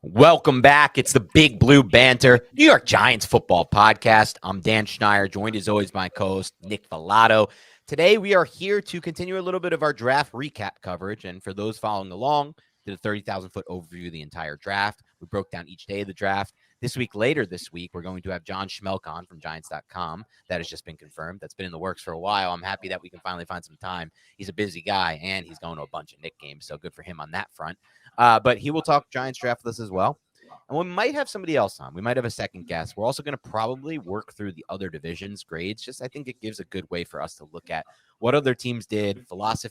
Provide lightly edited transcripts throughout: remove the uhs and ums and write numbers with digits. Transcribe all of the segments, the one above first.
Welcome back. It's the Big Blue Banter, New York Giants football podcast. I'm Dan Schneier, joined as always by my co-host Nick Filato. Today we are here to continue a little bit of our draft recap coverage. And for those following along, did a 30,000-foot overview of the entire draft. We broke down each day of the draft. Later this week, we're going to have John Schmelk on from Giants.com. That has just been confirmed. That's been in the works for a while. I'm happy that we can finally find some time. He's a busy guy, and he's going to a bunch of Nick games, so good for him on that front. But he will talk Giants draft with us as well. And we might have somebody else on. We might have a second guest. We're also going to probably work through the other divisions' grades. I think it gives a good way for us to look at what other teams did,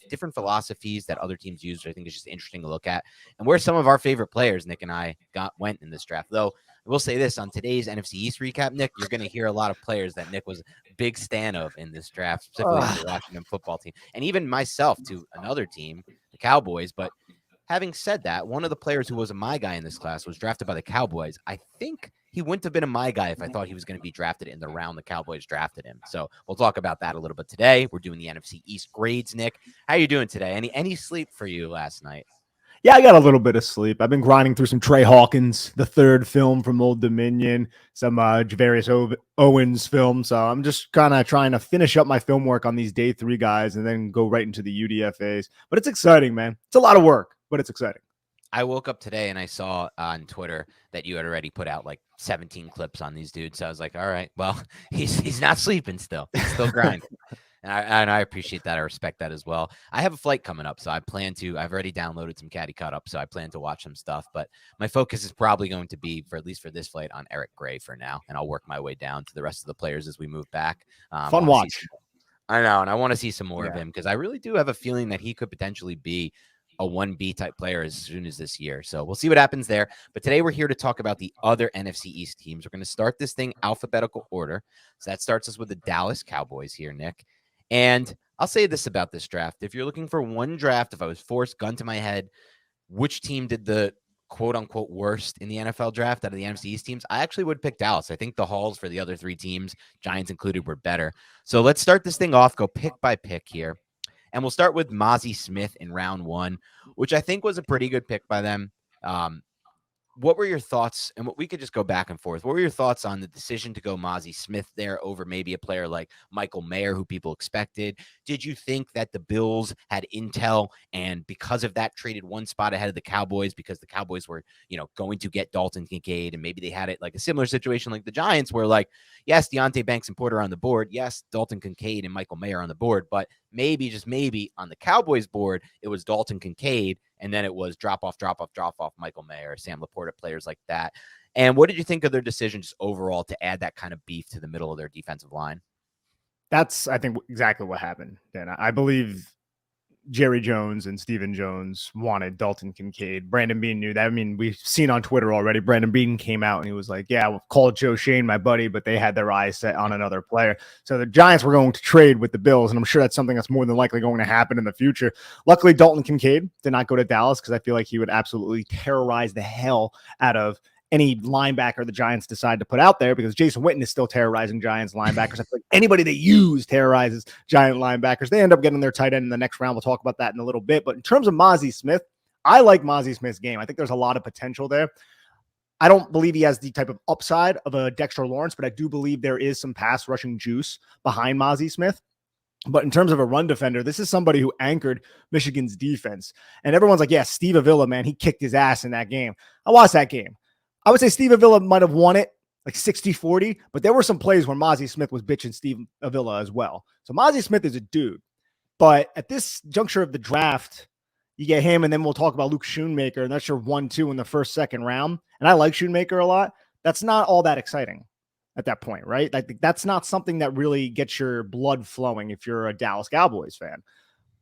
different philosophies that other teams used. I think it's just interesting to look at. And where some of our favorite players, Nick and I, went in this draft. Though, I will say this, on today's NFC East recap, Nick, you're going to hear a lot of players that Nick was a big stan of in this draft, specifically the Washington football team. And even myself to another team, the Cowboys. But having said that, one of the players who was a my guy in this class was drafted by the Cowboys. I think he wouldn't have been a my guy if I thought he was going to be drafted in the round the Cowboys drafted him. So we'll talk about that a little bit today. We're doing the NFC East grades, Nick. How are you doing today? Any sleep for you last night? Yeah, I got a little bit of sleep. I've been grinding through some Trey Hawkins, the third film from Old Dominion, some Javarius Owens film. So I'm just kind of trying to finish up my film work on these day 3 guys and then go right into the UDFAs. But it's exciting, man. It's a lot of work, but it's exciting. I woke up today and I saw on Twitter that you had already put out like 17 clips on these dudes. So I was like, all right, well, he's not sleeping still. He's still grinding. And I appreciate that. I respect that as well. I have a flight coming up, so I've already downloaded some Caddy Cut Up, so I plan to watch some stuff. But my focus is probably going to be, at least for this flight, on Eric Gray for now. And I'll work my way down to the rest of the players as we move back. Fun watch. I know, and I want to see some more of him because I really do have a feeling that he could potentially be a 1B type player as soon as this year. So we'll see what happens there. But today we're here to talk about the other NFC East teams. We're going to start this thing alphabetical order. So that starts us with the Dallas Cowboys here, Nick. And I'll say this about this draft. If you're looking for one draft, if I was forced, gun to my head, which team did the quote-unquote worst in the NFL draft out of the NFC East teams, I actually would pick Dallas. I think the hauls for the other 3 teams, Giants included, were better. So let's start this thing off, go pick by pick here. And we'll start with Mazi Smith in round 1, which I think was a pretty good pick by them. What were your thoughts? And we could just go back and forth. What were your thoughts on the decision to go Mazi Smith there over maybe a player like Michael Mayer, who people expected? Did you think that the Bills had intel and because of that traded one spot ahead of the Cowboys because the Cowboys were, going to get Dalton Kincaid, and maybe they had it like a similar situation like the Giants where, like, yes, Deonte Banks and Porter on the board. Yes, Dalton Kincaid and Michael Mayer on the board, but maybe, just maybe, on the Cowboys board, it was Dalton Kincaid, and then it was drop off Michael Mayer, Sam Laporta, players like that. And what did you think of their decision just overall to add that kind of beef to the middle of their defensive line? That's, I think, exactly what happened. And I believe Jerry Jones and Stephen Jones wanted Dalton Kincaid. Brandon Beane knew that. I mean, we've seen on Twitter already, Brandon Beane came out and he was like, yeah, we'll call Joe Shane my buddy, but they had their eyes set on another player. So the Giants were going to trade with the Bills, and I'm sure that's something that's more than likely going to happen in the future. Luckily, Dalton Kincaid did not go to Dallas because I feel like he would absolutely terrorize the hell out of any linebacker the Giants decide to put out there, because Jason Witten is still terrorizing Giants linebackers. I feel like anybody they use terrorizes Giant linebackers. They end up getting their tight end in the next round. We'll talk about that in a little bit. But in terms of Mazi Smith, I like Mazi Smith's game. I think there's a lot of potential there. I don't believe he has the type of upside of a Dexter Lawrence, but I do believe there is some pass rushing juice behind Mazi Smith. But in terms of a run defender, this is somebody who anchored Michigan's defense. And everyone's like, yeah, Steve Avila, man, he kicked his ass in that game. I watched that game. I would say Steve Avila might have won it like 60-40, but there were some plays where Mazi Smith was bitching Steve Avila as well. So Mazi Smith is a dude. But at this juncture of the draft, you get him, and then we'll talk about Luke Schoonmaker, and that's your 1-2 in the first, second round. And I like Schoonmaker a lot. That's not all that exciting at that point, right? Like, that's not something that really gets your blood flowing if you're a Dallas Cowboys fan.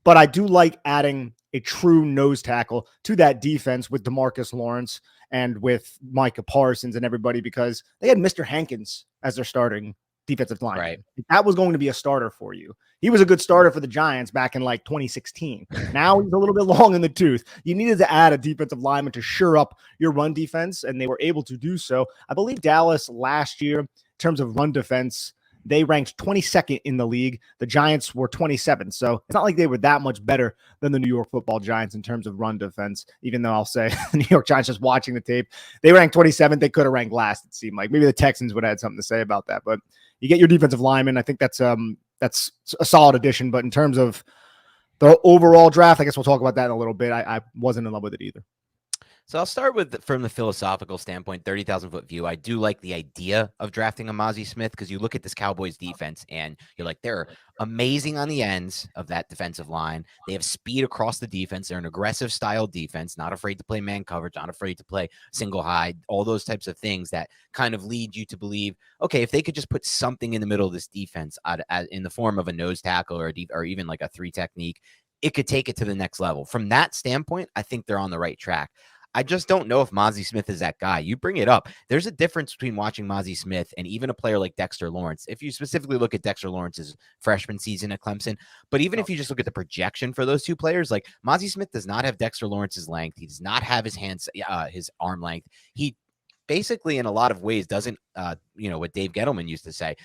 But I do like adding a true nose tackle to that defense with DeMarcus Lawrence and with Micah Parsons and everybody, because they had Mr. Hankins as their starting defensive line. Right. That was going to be a starter for you. He was a good starter for the Giants back in like 2016. Now he's a little bit long in the tooth. You needed to add a defensive lineman to shore up your run defense, and they were able to do so. I believe Dallas last year, in terms of run defense, They ranked 22nd in the league. The Giants were 27th. So it's not like they were that much better than the New York Football Giants in terms of run defense, even though I'll say the New York Giants, just watching the tape, they ranked 27th. They could have ranked last, it seemed like. Maybe the Texans would have had something to say about that. But you get your defensive lineman. I think that's a solid addition. But in terms of the overall draft, I guess we'll talk about that in a little bit. I wasn't in love with it either. So I'll start with from the philosophical standpoint, 30,000 foot view. I do like the idea of drafting a Mozzie Smith because you look at this Cowboys defense and you're like, they're amazing on the ends of that defensive line. They have speed across the defense. They're an aggressive style defense, not afraid to play man coverage, not afraid to play single high, all those types of things that kind of lead you to believe, okay, if they could just put something in the middle of this defense in the form of a nose tackle or even like a 3 technique, it could take it to the next level. From that standpoint, I think they're on the right track. I just don't know if Mozzie Smith is that guy. You bring it up. There's a difference between watching Mozzie Smith and even a player like Dexter Lawrence. If you specifically look at Dexter Lawrence's freshman season at Clemson, but even if you just look at the projection for those two players, like Mozzie Smith does not have Dexter Lawrence's length. He does not have his arm length. He basically, in a lot of ways, doesn't, what Dave Gettleman used to say,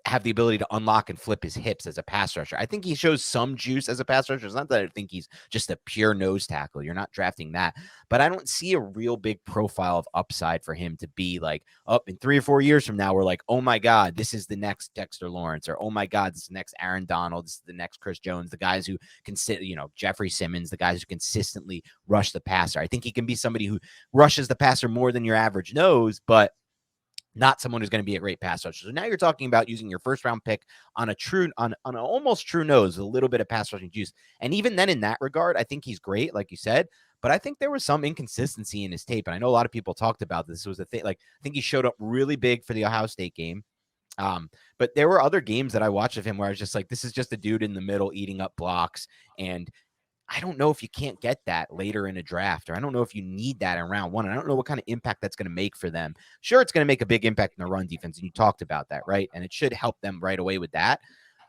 have the ability to unlock and flip his hips as a pass rusher. I think he shows some juice as a pass rusher. It's not that I think he's just a pure nose tackle. You're not drafting that, but I don't see a real big profile of upside for him to be like up in 3 or 4 years from now. We're like, oh my God, this is the next Dexter Lawrence, or oh my God, this is the next Aaron Donald. This is the next Chris Jones, the guys who can sit, Jeffrey Simmons, the guys who consistently rush the passer. I think he can be somebody who rushes the passer more than your average nose, but not someone who's going to be a great pass rusher. So now you're talking about using your first round pick on an almost true nose, a little bit of pass rushing juice. And even then in that regard, I think he's great, like you said, but I think there was some inconsistency in his tape. And I know a lot of people talked about this. It was a thing. Like, I think he showed up really big for the Ohio State game. But there were other games that I watched of him where I was just like, this is just a dude in the middle eating up blocks. And I don't know if you can't get that later in a draft, or I don't know if you need that in round 1. And I don't know what kind of impact that's going to make for them. Sure, it's going to make a big impact in the run defense, and you talked about that, right? And it should help them right away with that.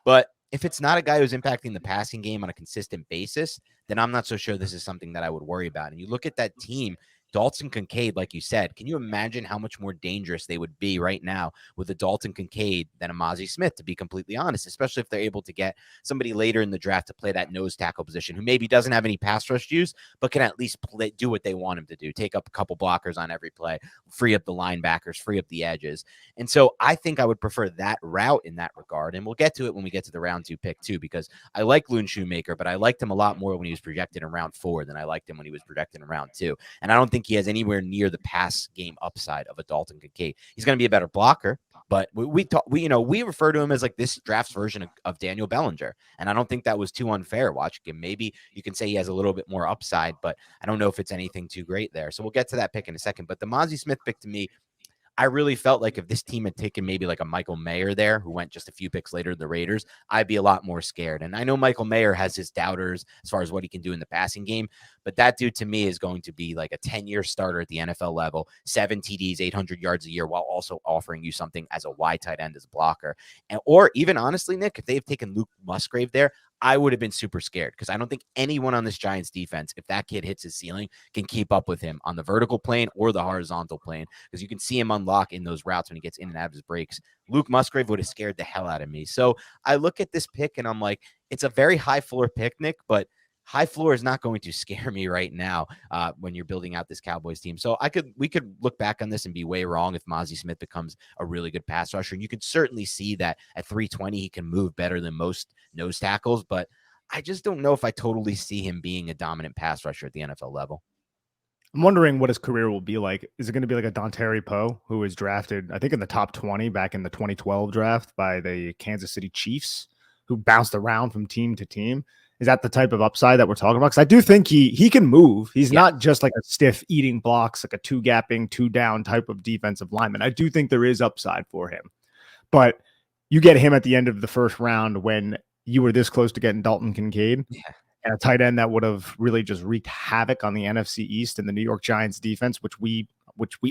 But if it's not a guy who's impacting the passing game on a consistent basis, then I'm not so sure this is something that I would worry about. And you look at that team, Dalton Kincaid, like you said, can you imagine how much more dangerous they would be right now with a Dalton Kincaid than a Mozzie Smith, to be completely honest, especially if they're able to get somebody later in the draft to play that nose tackle position who maybe doesn't have any pass rush use, but can at least do what they want him to do, take up a couple blockers on every play, free up the linebackers, free up the edges. And so I think I would prefer that route in that regard. And we'll get to it when we get to the round 2 pick too, because I like Loon Shoemaker, but I liked him a lot more when he was projected in round 4 than I liked him when he was projected in round 2. And I don't think he has anywhere near the pass game upside of a Dalton Kincaid. He's going to be a better blocker, but we refer to him as like this draft's version of Daniel Bellinger. And I don't think that was too unfair watching him. Maybe you can say he has a little bit more upside, but I don't know if it's anything too great there. So we'll get to that pick in a second. But the Mozzie Smith pick, to me, I really felt like if this team had taken maybe like a Michael Mayer there, who went just a few picks later to the Raiders, I'd be a lot more scared. And I know Michael Mayer has his doubters as far as what he can do in the passing game, but that dude to me is going to be like a 10-year starter at the NFL level, 7 TDs, 800 yards a year, while also offering you something as a wide tight end, as a blocker. Or even honestly, Nick, if they've taken Luke Musgrave there, I would have been super scared, because I don't think anyone on this Giants defense, if that kid hits his ceiling, can keep up with him on the vertical plane or the horizontal plane, because you can see him unlock in those routes when he gets in and out of his breaks. Luke Musgrave would have scared the hell out of me. So I look at this pick and I'm like, it's a very high floor pick, Nick, but high floor is not going to scare me right now when you're building out this Cowboys team. So we could look back on this and be way wrong if Mozzie Smith becomes a really good pass rusher. And you could certainly see that at 320, he can move better than most nose tackles, but I just don't know if I totally see him being a dominant pass rusher at the NFL level. I'm wondering what his career will be like. Is it going to be like a Dontari Poe, who was drafted, I think, in the top 20 back in the 2012 draft by the Kansas City Chiefs, who bounced around from team to team? Is that the type of upside that we're talking about? Because I do think he can move. He's not just like a stiff eating blocks, like a 2-gapping, 2-down type of defensive lineman. I do think there is upside for him. But you get him at the end of the first round when you were this close to getting Dalton Kincaid. Yeah. And a tight end that would have really just wreaked havoc on the NFC East and the New York Giants defense, which we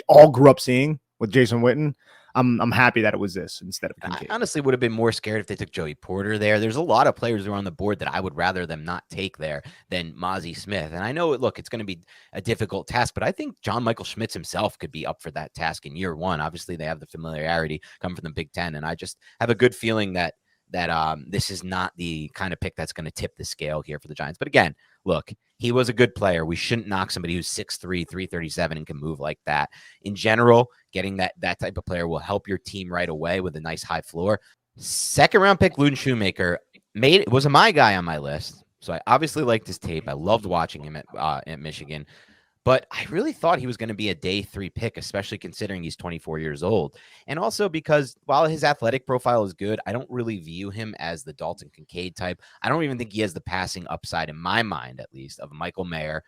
all grew up seeing with Jason Witten. I'm happy that it was this instead of Kincaid. I honestly would have been more scared if they took Joey Porter there. There's a lot of players who are on the board that I would rather them not take there than Mozzie Smith. And I know, look, it's going to be a difficult task, but I think John Michael Schmitz himself could be up for that task in year one. Obviously, they have the familiarity coming from the Big Ten, and I just have a good feeling that this is not the kind of pick that's going to tip the scale here for the Giants. But again, look, he was a good player. We shouldn't knock somebody who's 6'3", 337 and can move like that. In general, getting that type of player will help your team right away with a nice high floor. Second round pick, Loon Shoemaker, was my guy on my list. So I obviously liked his tape. I loved watching him at Michigan. But I really thought he was going to be a day 3 pick, especially considering he's 24 years old. And also because while his athletic profile is good, I don't really view him as the Dalton Kincaid type. I don't even think he has the passing upside, in my mind at least, of Michael Mayer,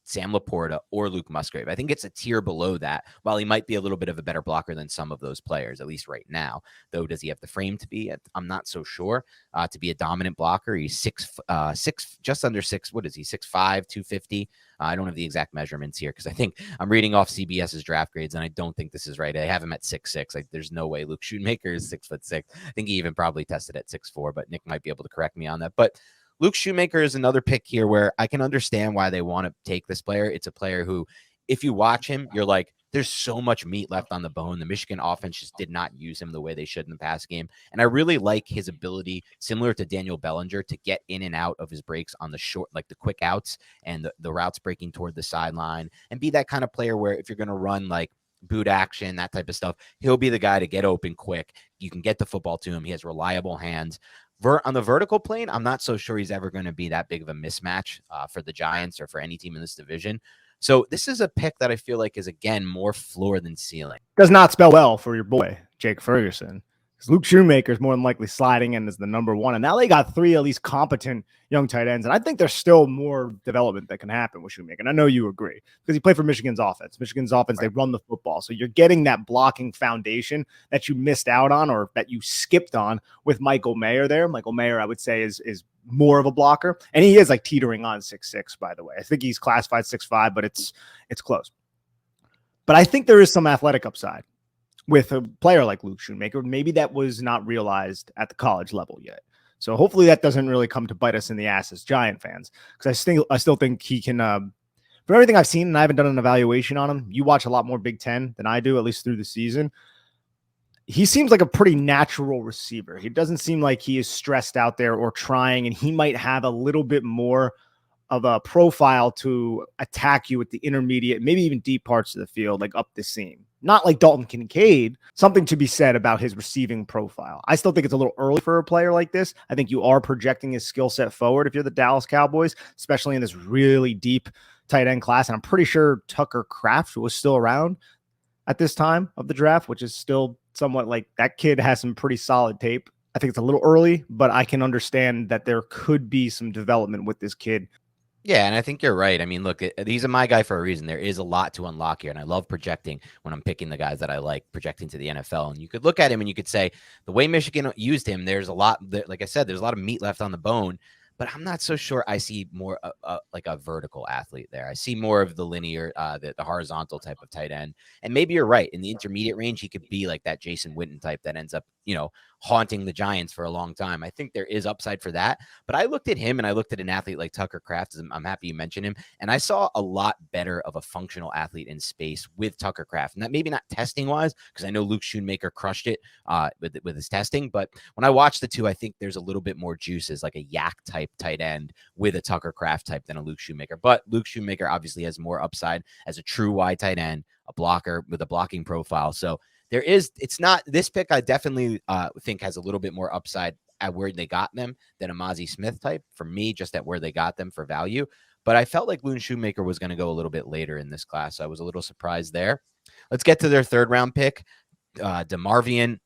Sam Laporta, or Luke Musgrave. I think it's a tier below that, while he might be a little bit of a better blocker than some of those players, at least right now. Though, does he have the frame to be? I'm not so sure. To be a dominant blocker, he's just under 6. What is he, 6'5", 250? I don't have the exact measurements here because I think I'm reading off CBS's draft grades, and I don't think this is right. I have him at 6'6". Like, there's no way Luke Shoemaker is 6'6". I think he even probably tested at 6'4", but Nick might be able to correct me on that. But Luke Shoemaker is another pick here where I can understand why they want to take this player. It's a player who, if you watch him, you're like, there's so much meat left on the bone. The Michigan offense just did not use him the way they should in the pass game. And I really like his ability, similar to Daniel Bellinger, to get in and out of his breaks on the short, like the quick outs and the routes breaking toward the sideline, and be that kind of player where if you're going to run like boot action, that type of stuff, he'll be the guy to get open quick. You can get the football to him. He has reliable hands. On the vertical plane, I'm not so sure he's ever going to be that big of a mismatch for the Giants or for any team in this division. So this is a pick that I feel like is, again, more floor than ceiling. Does not spell well for your boy, Jake Ferguson. Because Luke Shoemaker is more than likely sliding in as the number one. And now they got 3 at least competent young tight ends. And I think there's still more development that can happen with Shoemaker. And I know you agree because he played for Michigan's offense. Michigan's offense, They run the football. So you're getting that blocking foundation that you missed out on or that you skipped on with Michael Mayer there. Michael Mayer, I would say, is more of a blocker. And he is like teetering on 6'6", by the way. I think he's classified 6'5", but it's close. But I think there is some athletic upside with a player like Luke Shoemaker. Maybe that was not realized at the college level yet. So hopefully that doesn't really come to bite us in the ass as Giant fans, because I still think he can, for everything I've seen, and I haven't done an evaluation on him, you watch a lot more Big Ten than I do, at least through the season. He seems like a pretty natural receiver. He doesn't seem like he is stressed out there or trying, and he might have a little bit more of a profile to attack you at the intermediate, maybe even deep parts of the field, like up the seam. Not like Dalton Kincaid. Something to be said about his receiving profile. I still think it's a little early for a player like this. I think you are projecting his skill set forward if you're the Dallas Cowboys, especially in this really deep tight end class. And I'm pretty sure Tucker Kraft was still around at this time of the draft, which is still somewhat like that kid has some pretty solid tape. I think it's a little early, but I can understand that there could be some development with this kid. Yeah, and I think you're right. I mean, look, he's a my guy for a reason. There is a lot to unlock here, and I love projecting when I'm picking the guys that I like, projecting to the NFL. And you could look at him and you could say, the way Michigan used him, there's a lot, like I said, there's a lot of meat left on the bone. But I'm not so sure I see more like a vertical athlete there. I see more of the linear, the horizontal type of tight end. And maybe you're right. In the intermediate range, he could be like that Jason Witten type that ends up, haunting the Giants for a long time. I think there is upside for that. But I looked at him and I looked at an athlete like Tucker Kraft. I'm happy you mentioned him. And I saw a lot better of a functional athlete in space with Tucker Kraft. And that maybe not testing wise, because I know Luke Schoonmaker crushed it with his testing. But when I watched the two, I think there's a little bit more juice as like a yak type tight end with a Tucker Kraft type than a Luke Schoonmaker. But Luke Schoonmaker obviously has more upside as a true wide tight end, a blocker with a blocking profile. So it's not this pick. I definitely think has a little bit more upside at where they got them than a Mozzie Smith type for me, just at where they got them for value. But I felt like Loon Shoemaker was going to go a little bit later in this class. So I was a little surprised there. Let's get to their third round pick. DeMarvion,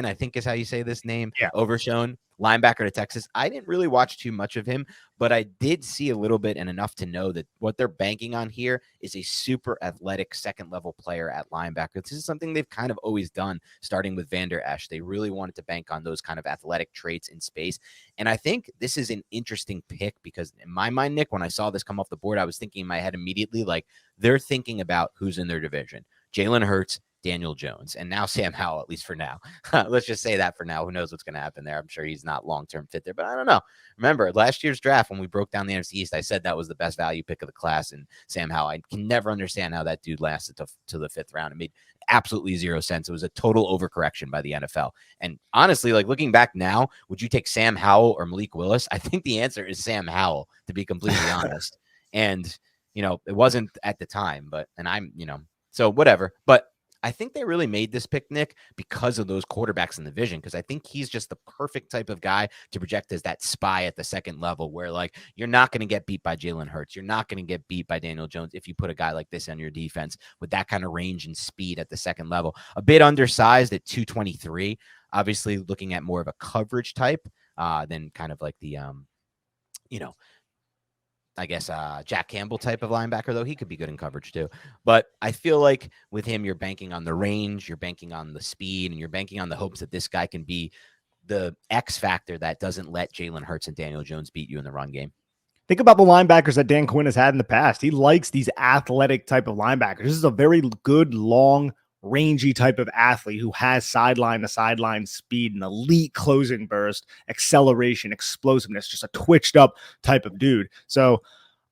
I think is how you say this name. Yeah. Overshown, linebacker to Texas. I didn't really watch too much of him, but I did see a little bit and enough to know that what they're banking on here is a super athletic second level player at linebacker. This is something they've kind of always done, starting with Vander Esch. They really wanted to bank on those kind of athletic traits in space. And I think this is an interesting pick because in my mind, Nick, when I saw this come off the board, I was thinking in my head immediately, like they're thinking about who's in their division. Jalen Hurts, Daniel Jones, and now Sam Howell, at least for now. Let's just say that for now. Who knows what's going to happen there? I'm sure he's not long-term fit there, but I don't know. Remember, last year's draft, when we broke down the NFC East, I said that was the best value pick of the class, and Sam Howell. I can never understand how that dude lasted to the 5th round. It made absolutely zero sense. It was a total overcorrection by the NFL. And honestly, like looking back now, would you take Sam Howell or Malik Willis? I think the answer is Sam Howell, to be completely honest. And, it wasn't at the time, but, and I'm, so whatever. But I think they really made this pick, Nick, because of those quarterbacks in the division, because I think he's just the perfect type of guy to project as that spy at the second level where, like, you're not going to get beat by Jalen Hurts. You're not going to get beat by Daniel Jones if you put a guy like this on your defense with that kind of range and speed at the second level. A bit undersized at 223, obviously looking at more of a coverage type than kind of like the, I guess Jack Campbell type of linebacker, though he could be good in coverage too. But I feel like with him, you're banking on the range, you're banking on the speed, and you're banking on the hopes that this guy can be the X factor that doesn't let Jalen Hurts and Daniel Jones beat you in the run game. Think about the linebackers that Dan Quinn has had in the past. He likes these athletic type of linebackers. This is a very good, long, rangy type of athlete who has sideline to sideline speed, an elite closing burst, acceleration, explosiveness, just a twitched up type of dude. So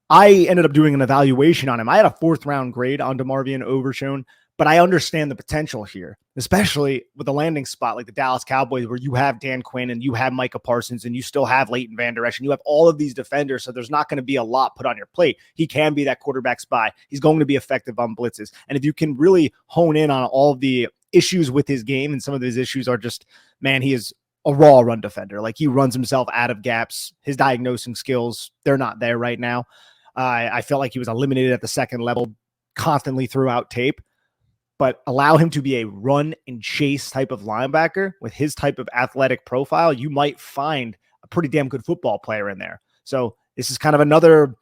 I ended up doing an evaluation on him. I had a 4th round grade on DeMarvion Overshown, but I understand the potential here, especially with a landing spot like the Dallas Cowboys, where you have Dan Quinn and you have Micah Parsons and you still have Leighton Vander Esch and you have all of these defenders. So there's not going to be a lot put on your plate. He can be that quarterback spy. He's going to be effective on blitzes. And if you can really hone in on all of the issues with his game, and some of these issues are just, man, he is a raw run defender. Like, he runs himself out of gaps. His diagnosing skills, they're not there right now. I felt like he was eliminated at the second level constantly throughout tape. But allow him to be a run and chase type of linebacker with his type of athletic profile, you might find a pretty damn good football player in there. So this is kind of another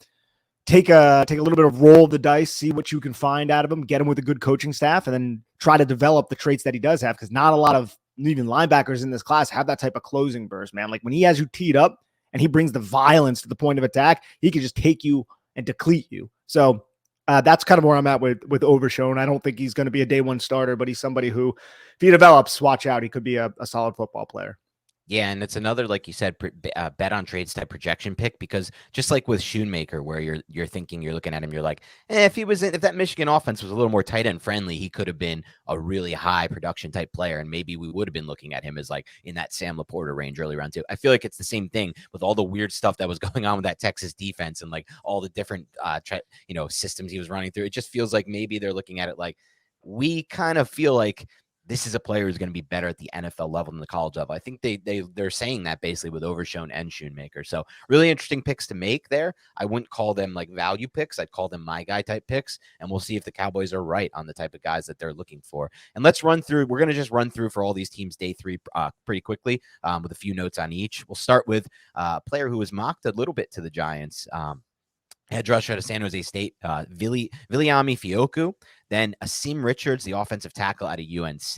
take a little bit of roll of the dice, see what you can find out of him, get him with a good coaching staff, and then try to develop the traits that he does have, because not a lot of even linebackers in this class have that type of closing burst, man. Like, when he has you teed up and he brings the violence to the point of attack, he can just take you and deplete you. So that's kind of where I'm at with Overshown. I don't think he's going to be a day one starter, but he's somebody who, if he develops, watch out. He could be a solid football player. Yeah, and it's another, like you said, bet on trades type projection pick, because just like with Schoonmaker, where you're thinking, you're looking at him, you're like, if that Michigan offense was a little more tight end friendly, he could have been a really high production type player, and maybe we would have been looking at him as like in that Sam Laporta range early round 2. I feel like it's the same thing with all the weird stuff that was going on with that Texas defense and like all the different systems he was running through. It just feels like maybe they're looking at it like, we kind of feel like this is a player who's going to be better at the NFL level than the college level. I think they're saying that basically with Overshown and Schoonmaker. So really interesting picks to make there. I wouldn't call them like value picks. I'd call them my guy type picks, and we'll see if the Cowboys are right on the type of guys that they're looking for. And let's run through. We're going to just run through for all these teams day 3 pretty quickly with a few notes on each. We'll start with a player who was mocked a little bit to the Giants. Edge rusher out of San Jose State, Viliami Fioku. Then Asim Richards, the offensive tackle out of UNC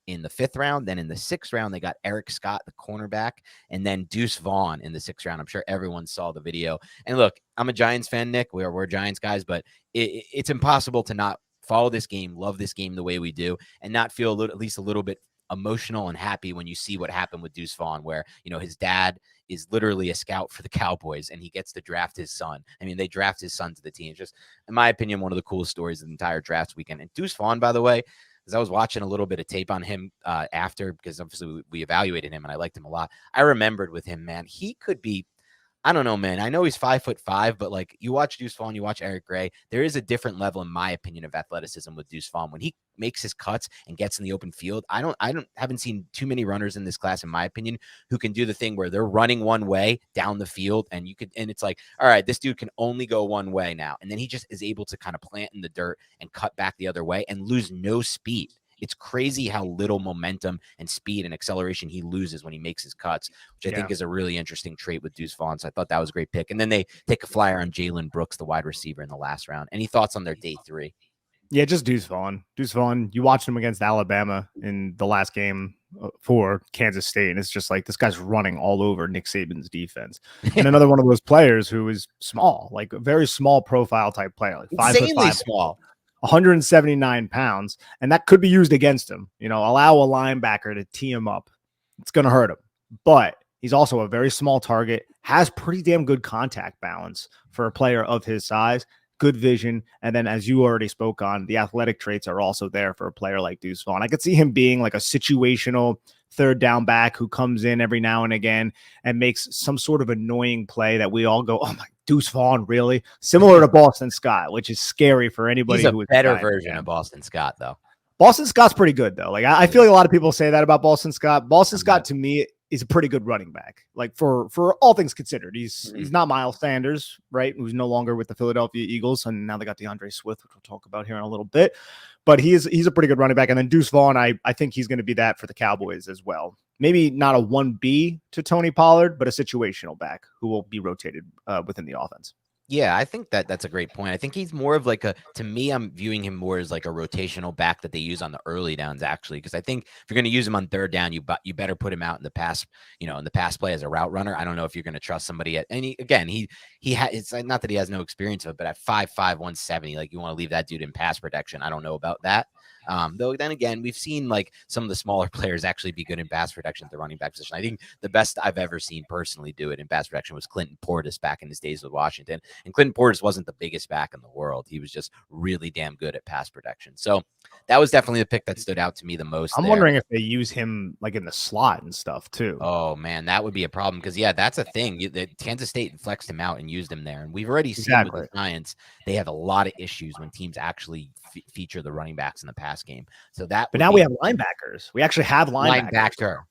in the 5th round. Then in the 6th round, they got Eric Scott, the cornerback, and then Deuce Vaughn in the 6th round. I'm sure everyone saw the video. And look, I'm a Giants fan, Nick. We're Giants guys, but it's impossible to not follow this game, love this game the way we do, and not feel at least a little bit emotional and happy when you see what happened with Deuce Vaughn, where, his dad is literally a scout for the Cowboys and he gets to draft his son. I mean, they draft his son to the team. It's just, in my opinion, one of the coolest stories of the entire draft weekend. And Deuce Vaughn, by the way, as I was watching a little bit of tape on him after, because obviously we evaluated him and I liked him a lot. I remembered with him, man, he could be, I don't know, man. I know he's 5'5", but like, you watch Deuce Vaughn, you watch Eric Gray, there is a different level, in my opinion, of athleticism with Deuce Vaughn. When he makes his cuts and gets in the open field, I haven't seen too many runners in this class, in my opinion, who can do the thing where they're running one way down the field, and it's like, all right, this dude can only go one way now, and then he just is able to kind of plant in the dirt and cut back the other way and lose no speed. It's crazy how little momentum and speed and acceleration he loses when he makes his cuts, which I think is a really interesting trait with Deuce Vaughn. So I thought that was a great pick. And then they take a flyer on Jalen Brooks, the wide receiver, in the last round. Any thoughts on their day 3? Yeah, just Deuce Vaughn. Deuce Vaughn, you watched him against Alabama in the last game for Kansas State, and it's just like, this guy's running all over Nick Saban's defense. And another one of those players who is small, like a very small profile type player, like 5'5", insanely small. 179 pounds, and that could be used against him. Allow a linebacker to tee him up. It's going to hurt him. But he's also a very small target, has pretty damn good contact balance for a player of his size, good vision. And then, as you already spoke on, the athletic traits are also there for a player like Deuce Vaughn. I could see him being like a situational third down back who comes in every now and again and makes some sort of annoying play that we all go, oh my, Deuce Vaughn, really? Similar to Boston Scott, which is scary for anybody. He's who is a better version of Boston Scott, though. Boston Scott's pretty good, though. Like I feel like a lot of people say that about Boston Scott. Boston Scott, to me, is a pretty good running back. Like for all things considered, he's not Miles Sanders, right? Who's no longer with the Philadelphia Eagles, and now they got DeAndre Swift, which we'll talk about here in a little bit. But he's a pretty good running back. And then Deuce Vaughn, I think he's going to be that for the Cowboys as well. Maybe not a 1B to Tony Pollard, but a situational back who will be rotated within the offense. Yeah, I think that's a great point. I think he's more of like to me, I'm viewing him more as like a rotational back that they use on the early downs, actually, because I think if you're going to use him on third down, you better put him out in the pass, in the pass play as a route runner. I don't know if you're going to trust somebody it's not that he has no experience of it, but at 5'5", 170, like you want to leave that dude in pass protection. I don't know about that. Though then again, we've seen like some of the smaller players actually be good in pass protection at the running back position. I think the best I've ever seen personally do it in pass protection was Clinton Portis back in his days with Washington. And Clinton Portis wasn't the biggest back in the world. He was just really damn good at pass protection. So that was definitely the pick that stood out to me the most. I'm wondering if they use him like in the slot and stuff too. Oh man, that would be a problem because that's a thing. Kansas State flexed him out and used him there, and we've already seen with the Giants they have a lot of issues when teams actually feature the running backs in the pass game. So but now we have linebackers. We actually have linebacker.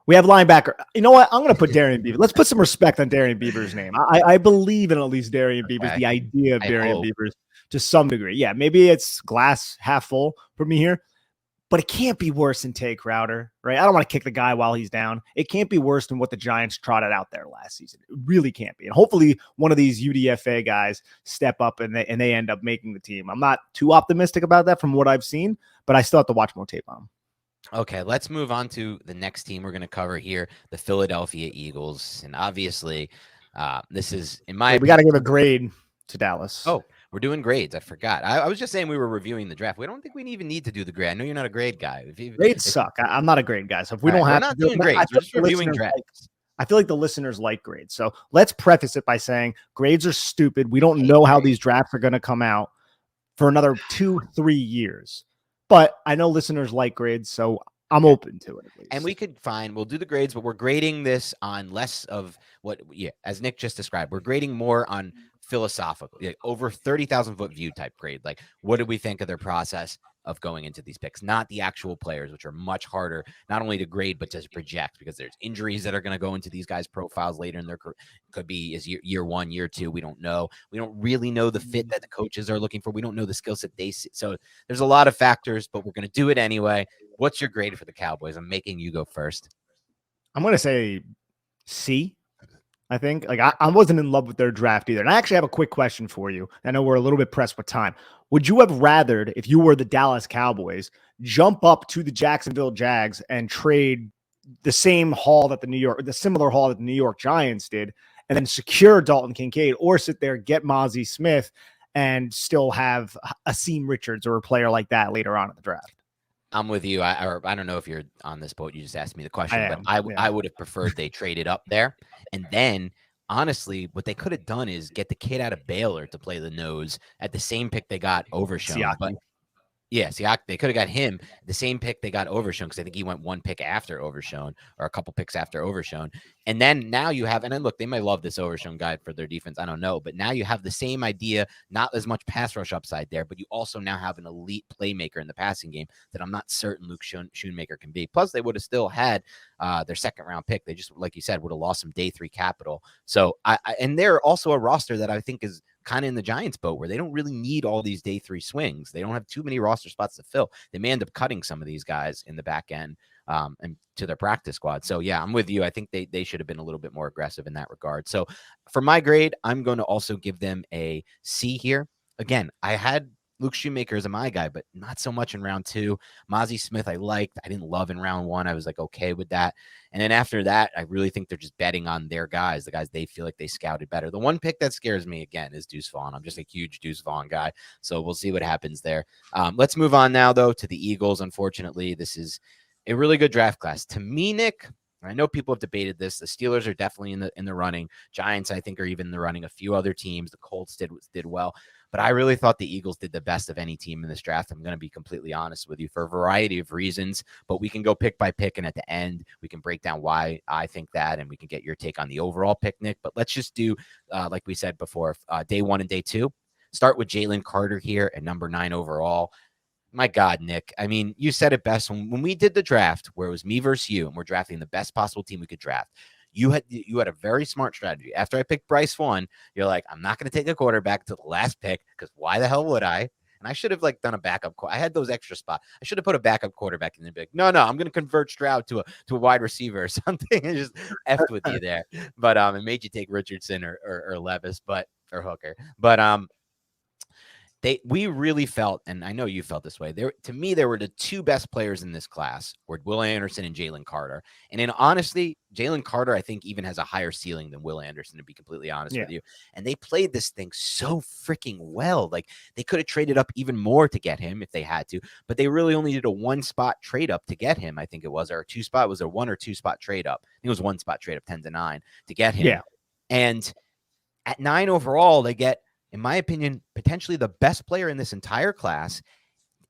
We have linebacker. You know what? I'm going to put Darian Beavers. Let's put some respect on Darian Beavers' name. I believe in at least Darian Beavers, the idea of Darian Beavers to some degree. Yeah, maybe it's glass half full for me here, but it can't be worse than Tay Crowder, right? I don't want to kick the guy while he's down. It can't be worse than what the Giants trotted out there last season. It really can't be. And hopefully one of these UDFA guys step up and they end up making the team. I'm not too optimistic about that from what I've seen, but I still have to watch more tape on him. Okay, let's move on to the next team we're going to cover here, the Philadelphia Eagles. And obviously, this is, in my opinion, we got to give a grade to Dallas. Oh, we're doing grades. I forgot. I was just saying we were reviewing the draft. We don't think we even need to do the grade. I know you're not a grade guy. Grades suck. I'm not a grade guy. So if we don't have we're not doing grades, we're just reviewing drafts. I feel like the listeners like grades. So let's preface it by saying grades are stupid. We don't know how these drafts are going to come out for another 2-3 years. But I know listeners like grades, so I'm open to it. At least. And we'll do the grades, but we're grading this on less of as Nick just described, we're grading more on philosophical, over 30,000 foot view type grade. Like, what did we think of their process of going into these picks? Not the actual players, which are much harder, not only to grade, but to project, because there's injuries that are going to go into these guys' profiles later in their career. Could be as year 1, year 2. We don't know. We don't really know the fit that the coaches are looking for. We don't know the skill set they see. So there's a lot of factors, but we're going to do it anyway. What's your grade for the Cowboys? I'm making you go first. I'm going to say C. I think I wasn't in love with their draft either. And I actually have a quick question for you. I know we're a little bit pressed with time. Would you have rathered, if you were the Dallas Cowboys, jump up to the Jacksonville Jags and trade the similar haul that the New York Giants did, and then secure Dalton Kincaid, or sit there, get Mozzie Smith, and still have Akeem Richards or a player like that later on in the draft? I'm with you. I don't know if you're on this boat. You just asked me the question, I would have preferred they traded up there. And then, honestly, what they could have done is get the kid out of Baylor to play the nose at the same pick they got Overshown. Siaki. But yeah, Siaki, they could have got him the same pick they got Overshown, because I think he went one pick after Overshown, or a couple picks after Overshown. And then now you have, and then look, they might love this Overshown guy for their defense. I don't know. But now you have the same idea, not as much pass rush upside there, but you also now have an elite playmaker in the passing game that I'm not certain Luke Schoonmaker can be. Plus, they would have still had their second round pick. They just, like you said, would have lost some day 3 capital. So and they're also a roster that I think is kind of in the Giants boat, where they don't really need all these day 3 swings. They don't have too many roster spots to fill. They may end up cutting some of these guys in the back end and to their practice squad. So yeah, I'm with you. I think they should have been a little bit more aggressive in that regard. So for my grade, I'm going to also give them a C here. Again, I had Luke Shoemaker is my guy, but not so much in round 2. Mozzie Smith, I liked. I didn't love in round 1. I was like, okay with that. And then after that, I really think they're just betting on their guys, the guys they feel like they scouted better. The one pick that scares me, again, is Deuce Vaughn. I'm just a huge Deuce Vaughn guy. So we'll see what happens there. Let's move on now, though, to the Eagles. Unfortunately, this is a really good draft class. To me, Nick, I know people have debated this. The Steelers are definitely in the running. Giants, I think, are even in the running. A few other teams. The Colts did well. But I really thought the Eagles did the best of any team in this draft. I'm going to be completely honest with you for a variety of reasons, but we can go pick by pick. And at the end, we can break down why I think that, and we can get your take on the overall picnic. But let's just do, like we said before, day 1 and day 2. Start with Jalen Carter here at number 9 overall. My God, Nick. I mean, you said it best when we did the draft where it was me versus you and we're drafting the best possible team we could draft. You had a very smart strategy. After I picked Bryce 1, you're like, I'm not going to take a quarterback to the last pick because why the hell would I? And I should have done a backup. I had those extra spots. I should have put a backup quarterback in the big. No, I'm going to convert Stroud to a wide receiver or something and just effed with you there. But it made you take Richardson or Levis, or Hooker. But we really felt, and I know you felt this way. To me, there were the 2 best players in this class were Will Anderson and Jalen Carter. And then honestly, Jalen Carter, I think, even has a higher ceiling than Will Anderson, to be completely honest with you. And they played this thing so freaking well. Like they could have traded up even more to get him if they had to, but they really only did a 1-spot trade up to get him. I think it was, or a 2-spot. Was a 1 or 2-spot trade up? I think it was 1-spot trade up, 10 to 9 to get him. Yeah. And at 9 overall, they get, in my opinion, potentially the best player in this entire class.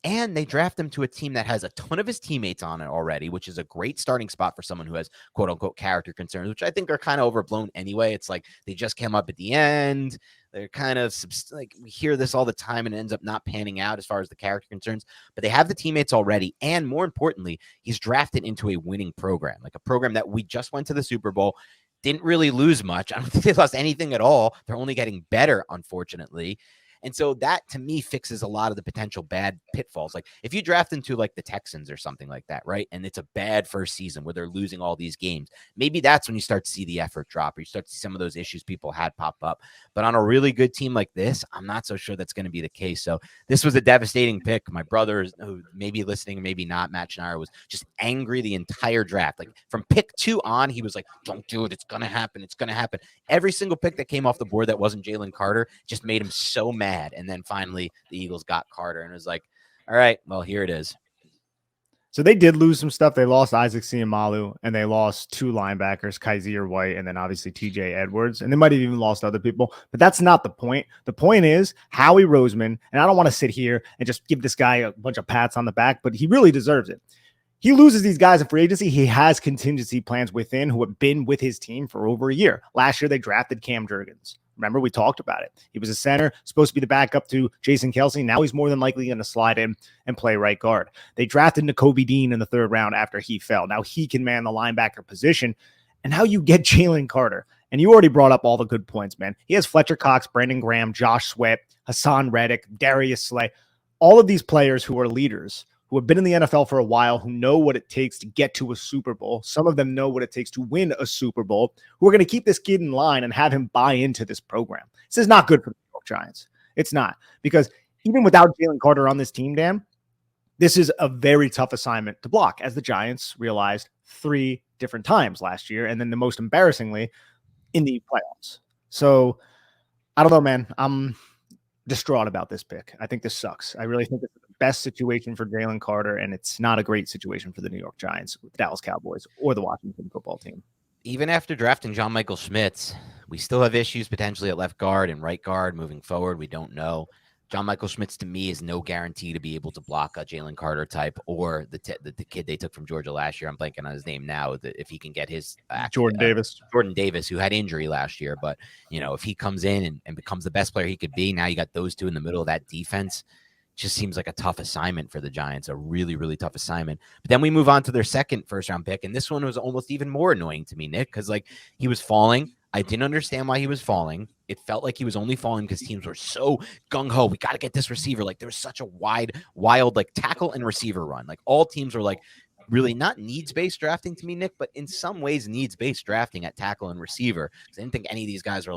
And they draft him to a team that has a ton of his teammates on it already, which is a great starting spot for someone who has quote unquote character concerns, which I think are kind of overblown anyway. It's like they just came up at the end. They're kind of like, we hear this all the time and it ends up not panning out as far as the character concerns, but they have the teammates already. And more importantly, he's drafted into a winning program, like a program that we just went to the Super Bowl. Didn't really lose much. I don't think they lost anything at all. They're only getting better, unfortunately. And so that, to me, fixes a lot of the potential bad pitfalls. Like if you draft into like the Texans or something like that, right? And it's a bad first season where they're losing all these games. Maybe that's when you start to see the effort drop or you start to see some of those issues people had pop up. But on a really good team like this, I'm not so sure that's going to be the case. So this was a devastating pick. My brother, who may be listening, maybe not, Matt Schneider, was just angry the entire draft. Like from pick 2 on, he was like, don't do it. It's going to happen. It's going to happen. Every single pick that came off the board that wasn't Jalen Carter just made him so mad. And then finally the Eagles got Carter and it was like, all right, well, here it is. So they did lose some stuff. They lost Isaac Seumalo and they lost 2 linebackers, Kaiser White, and then obviously TJ Edwards. And they might have even lost other people, but that's not the point. The point is Howie Roseman, and I don't want to sit here and just give this guy a bunch of pats on the back, but he really deserves it. He loses these guys in free agency. He has contingency plans within who have been with his team for over a year. Last year, they drafted Cam Jurgens. Remember, we talked about it. He was a center, supposed to be the backup to Jason Kelce. Now he's more than likely going to slide in and play right guard. They drafted Nakobe Dean in the 3rd round after he fell. Now he can man the linebacker position. And now you get Jalen Carter. And you already brought up all the good points, man. He has Fletcher Cox, Brandon Graham, Josh Sweat, Hassan Reddick, Darius Slay. All of these players who are leaders, who have been in the NFL for a while, who know what it takes to get to a Super Bowl. Some of them know what it takes to win a Super Bowl, who are going to keep this kid in line and have him buy into this program. This is not good for the New York Giants. It's not. Because even without Jalen Carter on this team, Dan, this is a very tough assignment to block, as the Giants realized 3 different times last year, and then the most embarrassingly in the playoffs. So, I don't know, man. I'm distraught about this pick. I think this sucks. I really think it's the best situation for Jalen Carter, and it's not a great situation for the New York Giants, Dallas Cowboys, or the Washington football team. Even after drafting John Michael Schmitz, we still have issues potentially at left guard and right guard moving forward. We don't know. John Michael Schmitz, to me, is no guarantee to be able to block a Jalen Carter type or the kid they took from Georgia last year. I'm blanking on his name now. If he can get his Jordan Davis, who had injury last year, but if he comes in and becomes the best player he could be, now you got those 2 in the middle of that defense. Just seems like a tough assignment for the Giants, a really, really tough assignment. But then we move on to their second first-round pick, and this one was almost even more annoying to me, Nick, because he was falling. I didn't understand why he was falling. It felt like he was only falling because teams were so gung-ho. We got to get this receiver. Like there was such a wild tackle and receiver run. Like all teams were really not needs-based drafting to me, Nick, but in some ways needs-based drafting at tackle and receiver. Because I didn't think any of these guys were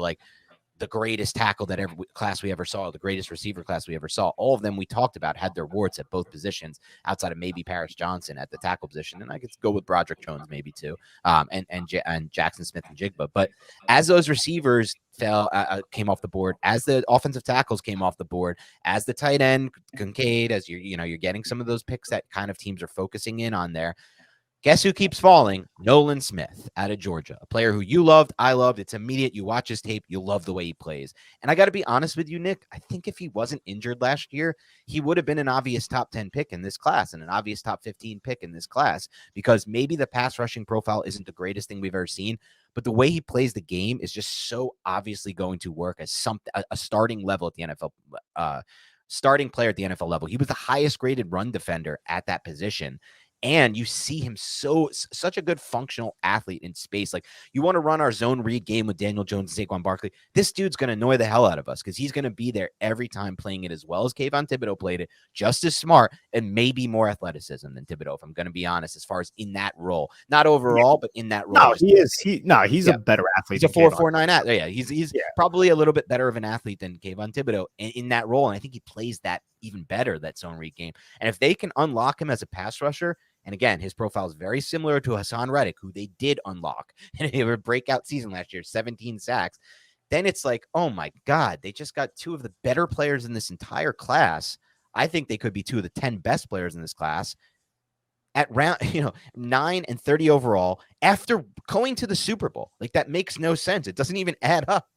the greatest tackle that every class we ever saw, the greatest receiver class we ever saw. All of them we talked about had their warts at both positions, outside of maybe Paris Johnson at the tackle position, and I could go with Broderick Jones maybe too, and Jackson Smith and Jigba. But as those receivers came off the board, as the offensive tackles came off the board, as the tight end Kincaid, as you're getting some of those picks that kind of teams are focusing in on there. Guess who keeps falling? Nolan Smith out of Georgia, a player who you loved, I loved. It's immediate. You watch his tape, you love the way he plays. And I got to be honest with you, Nick, I think if he wasn't injured last year, he would have been an obvious top 10 pick in this class and an obvious top 15 pick in this class, because maybe the pass rushing profile isn't the greatest thing we've ever seen, but the way he plays the game is just so obviously going to work as a starting level at the NFL, starting player at the NFL level. He was the highest graded run defender at that position. And you see him such a good functional athlete in space. Like, you want to run our zone read game with Daniel Jones and Saquon Barkley. This dude's going to annoy the hell out of us because he's going to be there every time, playing it as well as Kayvon Thibodeau played it, just as smart and maybe more athleticism than Thibodeau, if I'm going to be honest, as far as in that role. Not overall, but in that role. No, he's a better athlete. He's a 4.49 athlete. Yeah, he's probably a little bit better of an athlete than Kayvon Thibodeau in that role. And I think he plays that even better, that zone read game. And if they can unlock him as a pass rusher, and again, his profile is very similar to Hassan Reddick, who they did unlock in a breakout season last year, 17 sacks. Then it's like, oh my God, they just got two of the better players in this entire class. I think they could be two of the 10 best players in this class at round, 9 and 30 overall after going to the Super Bowl. Like, that makes no sense. It doesn't even add up.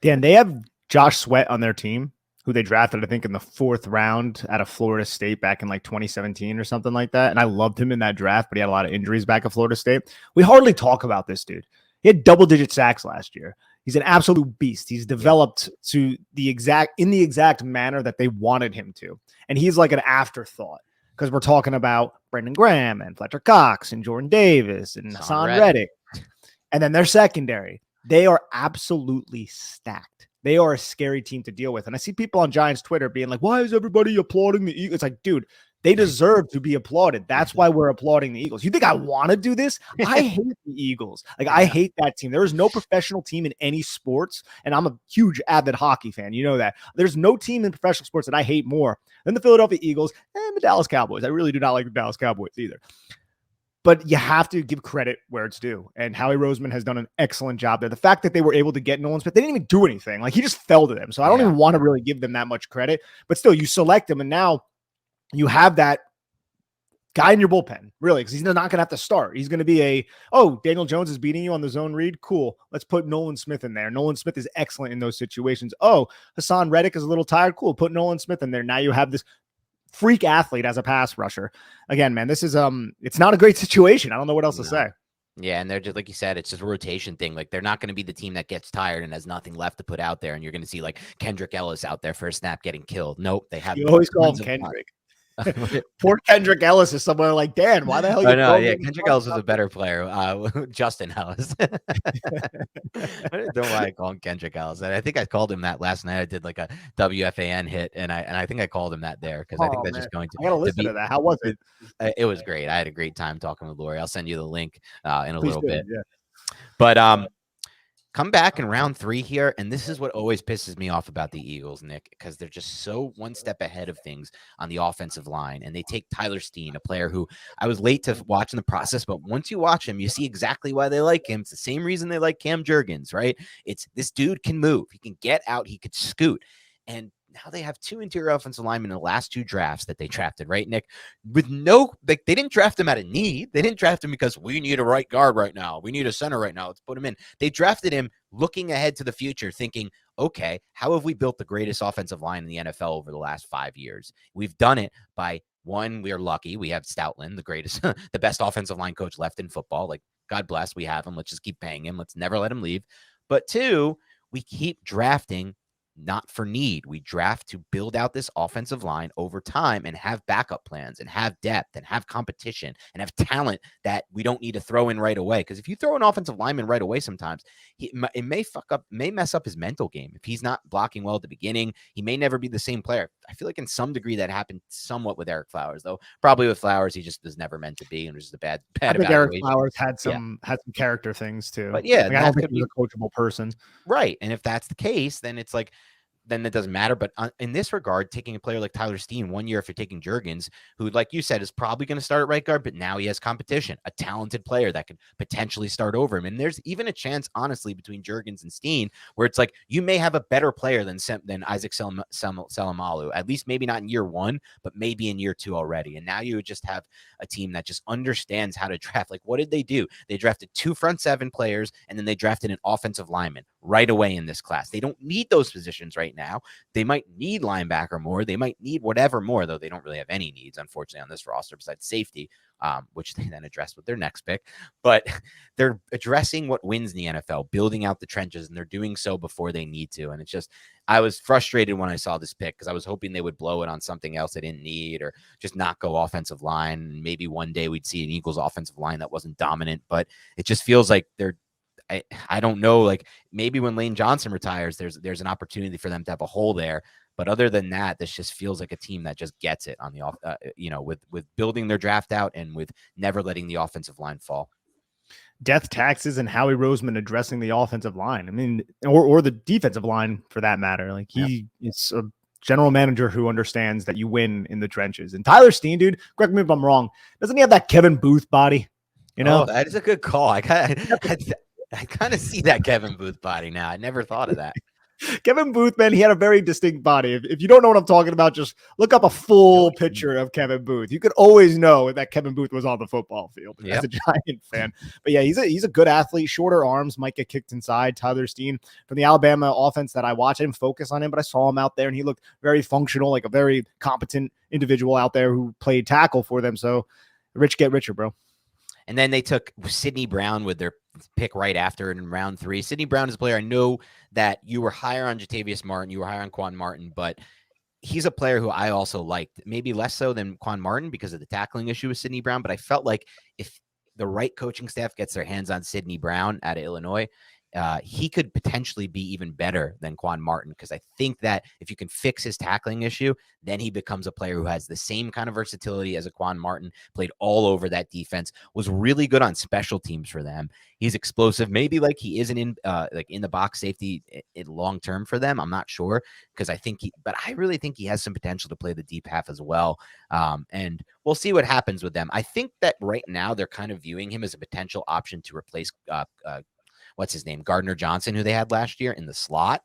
Dan, they have Josh Sweat on their team, who they drafted, I think, in the 4th round out of Florida State back in like 2017 or something like that. And I loved him in that draft, but he had a lot of injuries back at Florida State. We hardly talk about this dude. He had double-digit sacks last year. He's an absolute beast. He's developed in the exact manner that they wanted him to. And he's like an afterthought, because we're talking about Brendan Graham and Fletcher Cox and Jordan Davis and Hassan Reddick. And then their secondary. They are absolutely stacked. They are a scary team to deal with. And I see people on Giants Twitter being like, why is everybody applauding the Eagles? It's like, dude, they deserve to be applauded. That's why we're applauding the Eagles. You think I want to do this? I hate the Eagles. Like, I hate that team. There is no professional team in any sports, and I'm a huge avid hockey fan. You know that. There's no team in professional sports that I hate more than the Philadelphia Eagles and the Dallas Cowboys. I really do not like the Dallas Cowboys either. But you have to give credit where it's due. And Howie Roseman has done an excellent job there. The fact that they were able to get Nolan Smith, they didn't even do anything. Like, he just fell to them. So I don't even want to really give them that much credit. But still, you select him, and now you have that guy in your bullpen, really, because he's not going to have to start. He's going to be Daniel Jones is beating you on the zone read. Cool. Let's put Nolan Smith in there. Nolan Smith is excellent in those situations. Oh, Hassan Reddick is a little tired. Cool. Put Nolan Smith in there. Now you have this freak athlete as a pass rusher. Again, man, this is it's not a great situation. I don't know what else to say. Yeah, and they're just, like you said, it's just a rotation thing. Like, they're not going to be the team that gets tired and has nothing left to put out there, and you're going to see like Kendrick Ellis out there for a snap getting killed. Nope, they have. You always call him Kendrick. Poor Kendrick Ellis is somewhere like, Dan, why the hell? I know, yeah, Kendrick Ellis was a better player. Justin Ellis. I don't know why I call him Kendrick Ellis. I think I called him that last night. I did like a WFAN hit, and I think I called him that there because I think that's just going to. I gotta listen to that. How was it? It was great. I had a great time talking with Lori. I'll send you the link in a Please little do, bit. yeah. But come back in round 3 here, and this is what always pisses me off about the Eagles, Nick, because they're just so one step ahead of things on the offensive line, and they take Tyler Steen, a player who I was late to watching the process, but once you watch him, you see exactly why they like him. It's the same reason they like Cam Jurgens, right? It's this dude can move. He can get out. He could scoot. And now they have 2 interior offensive linemen in the last 2 drafts that they drafted, right, Nick? With they didn't draft him out of need. They didn't draft him because we need a right guard right now. We need a center right now. Let's put him in. They drafted him looking ahead to the future, thinking, okay, how have we built the greatest offensive line in the NFL over the last 5 years? We've done it by, one, we are lucky. We have Stoutland, the greatest, the best offensive line coach left in football. Like, God bless, we have him. Let's just keep paying him. Let's never let him leave. But 2, we keep drafting not for need. We draft to build out this offensive line over time and have backup plans and have depth and have competition and have talent that we don't need to throw in right away. Because if you throw an offensive lineman right away, sometimes it may mess up his mental game. If he's not blocking well at the beginning, he may never be the same player. I feel like in some degree that happened somewhat with Eric Flowers, though. Probably with Flowers, he just was never meant to be, and it was just a bad I think Eric evaluation. Flowers had some character things too. But yeah, like, I don't think he was a coachable person. Right. And if that's the case, then it's like, then it doesn't matter. But in this regard, taking a player like Tyler Steen 1 year after taking Juergens, who, like you said, is probably going to start at right guard, but now he has competition, a talented player that could potentially start over him. And there's even a chance, honestly, between Juergens and Steen, where it's like you may have a better player than Isaac Salamalu, at least maybe not in year 1, but maybe in year 2 already. And now you would just have a team that just understands how to draft. Like, what did they do? They drafted 2 front 7 players, and then they drafted an offensive lineman right away in this class. They don't need those positions right now. They might need linebacker more. They might need whatever more, though they don't really have any needs, unfortunately, on this roster besides safety, which they then address with their next pick. But they're addressing what wins in the NFL, building out the trenches, and they're doing so before they need to. And it's just, I was frustrated when I saw this pick because I was hoping they would blow it on something else they didn't need, or just not go offensive line. Maybe one day we'd see an Eagles offensive line that wasn't dominant, but it just feels like I don't know, like maybe when Lane Johnson retires, there's an opportunity for them to have a hole there. But other than that, this just feels like a team that just gets it on the off, with building their draft out and with never letting the offensive line fall. Death taxes and Howie Roseman addressing the offensive line. I mean, or the defensive line for that matter. Like it's a general manager who understands that you win in the trenches. And Tyler Steen, dude, correct me if I'm wrong, doesn't he have that Kevin Booth body? You know, that is a good call. I kind of see that Kevin Booth body now. I never thought of that. Kevin Booth, man, he had a very distinct body. If you don't know what I'm talking about, just look up a full picture of Kevin Booth. You could always know that Kevin Booth was on the football field as a Giant fan. But yeah, he's a good athlete, shorter arms, might get kicked inside. Tyler Steen from the Alabama offense that I watched, I didn't focus on him, but I saw him out there and he looked very functional, like a very competent individual out there who played tackle for them. So rich get richer, bro. And then they took Sidney Brown with their pick right after in round 3. Sidney Brown is a player. I know that you were higher on Jatavius Martin, you were higher on Quan Martin, but he's a player who I also liked, maybe less so than Quan Martin because of the tackling issue with Sidney Brown. But I felt like if the right coaching staff gets their hands on Sidney Brown out of Illinois, he could potentially be even better than Quan Martin, because I think that if you can fix his tackling issue, then he becomes a player who has the same kind of versatility as a Quan Martin, played all over that defense, was really good on special teams for them. He's explosive, maybe like he isn't in the box safety long term for them. I'm not sure, because but I really think he has some potential to play the deep half as well. And we'll see what happens with them. I think that right now they're kind of viewing him as a potential option to replace what's his name, Gardner Johnson, who they had last year in the slot,